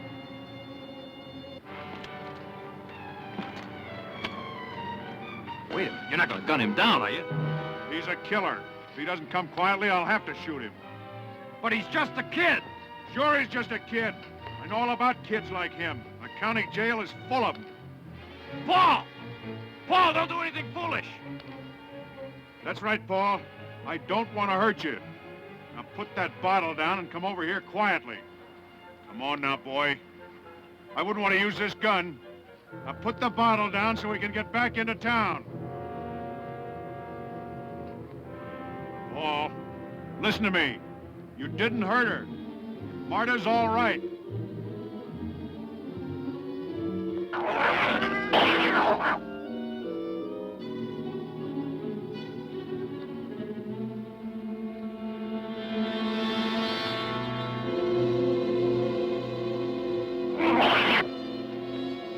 Wait a minute, you're not gonna gun him down, are you? He's a killer. If he doesn't come quietly, I'll have to shoot him. But he's just a kid. Sure, he's just a kid. I know all about kids like him. The county jail is full of them. Paul! Paul, don't do anything foolish. That's right, Paul. I don't want to hurt you. Now put that bottle down and come over here quietly. Come on now, boy. I wouldn't want to use this gun. Now put the bottle down so we can get back into town. Paul, listen to me. You didn't hurt her. Marta's all right.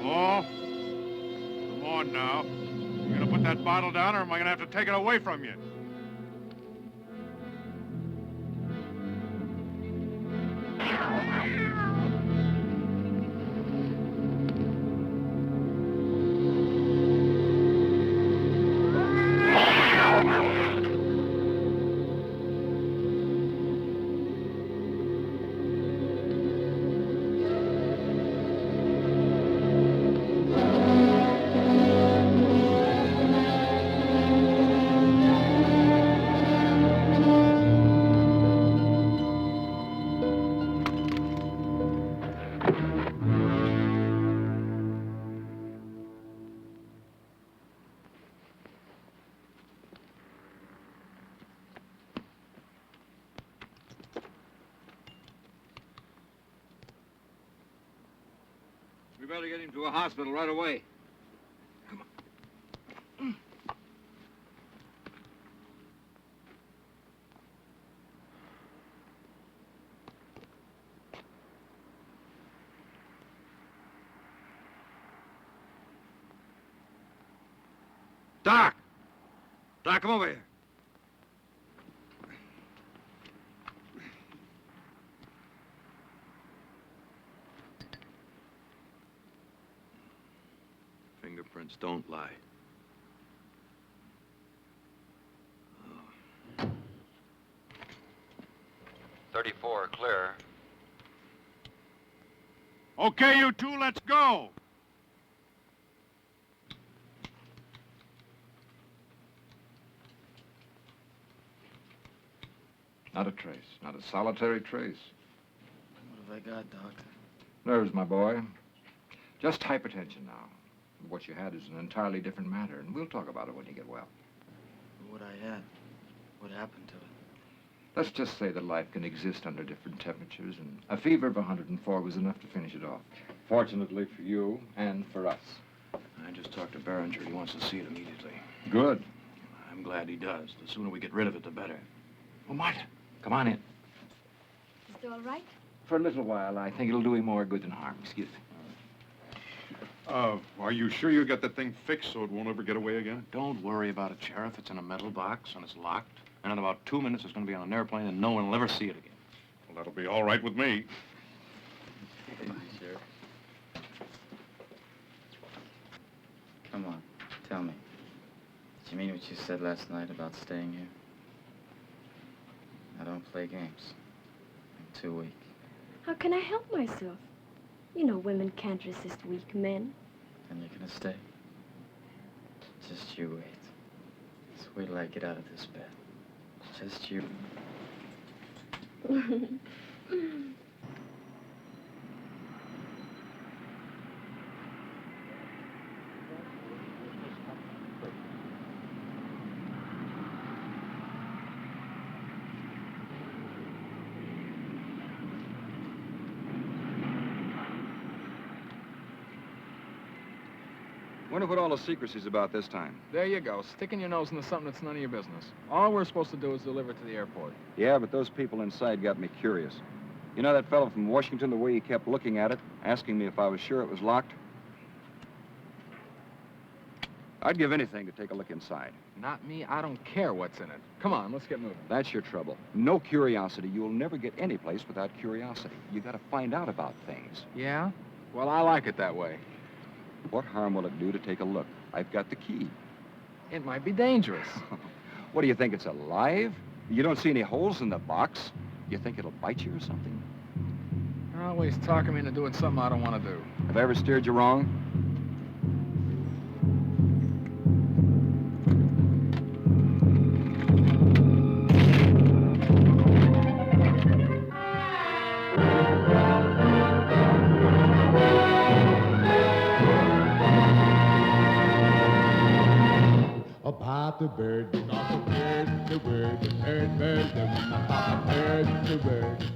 Paul, come on now. You gonna put that bottle down, or am I gonna have to take it away from you? We better get him to a hospital right away. Doc! Doc, come over here. Fingerprints don't lie. 34, clear. Okay, you two, let's go. Not a trace, not a solitary trace. What have I got, Doc? Nerves, my boy. Just hypertension now. What you had is an entirely different matter, and we'll talk about it when you get well. What I had? What happened to it? Let's just say that life can exist under different temperatures, and a fever of 104 was enough to finish it off. Fortunately for you and for us. I just talked to Behringer. He wants to see it immediately. Good. I'm glad he does. The sooner we get rid of it, the better. Oh, Marta, come on in. Is it all right? For a little while, I think it'll do him more good than harm. Excuse me. Are you sure you got that thing fixed so it won't ever get away again? Don't worry about it, Sheriff. It's in a metal box, and it's locked. And in about 2 minutes, it's going to be on an airplane, and no one will ever see it again. Well, that'll be all right with me. Come on, Sheriff. Come on, tell me. Did you mean what you said last night about staying here? I don't play games. I'm too weak. How can I help myself? You know women can't resist weak men. And you're gonna stay? Just you wait. Just wait till I get out of this bed. Just you. Wonder what all the secrecy's about this time. There you go, sticking your nose into something that's none of your business. All we're supposed to do is deliver it to the airport. Yeah, but those people inside got me curious. You know that fellow from Washington, the way he kept looking at it, asking me if I was sure it was locked? I'd give anything to take a look inside. Not me. I don't care what's in it. Come on, let's get moving. That's your trouble. No curiosity. You'll never get any place without curiosity. You gotta find out about things. Yeah? Well, I like it that way. What harm will it do to take a look? I've got the key. It might be dangerous. What do you think, it's alive? You don't see any holes in the box? You think it'll bite you or something? You're always talking me into doing something I don't want to do. Have I ever steered you wrong? About the bird, not the bird, the bird, the bird, the bird, the bird, the bird.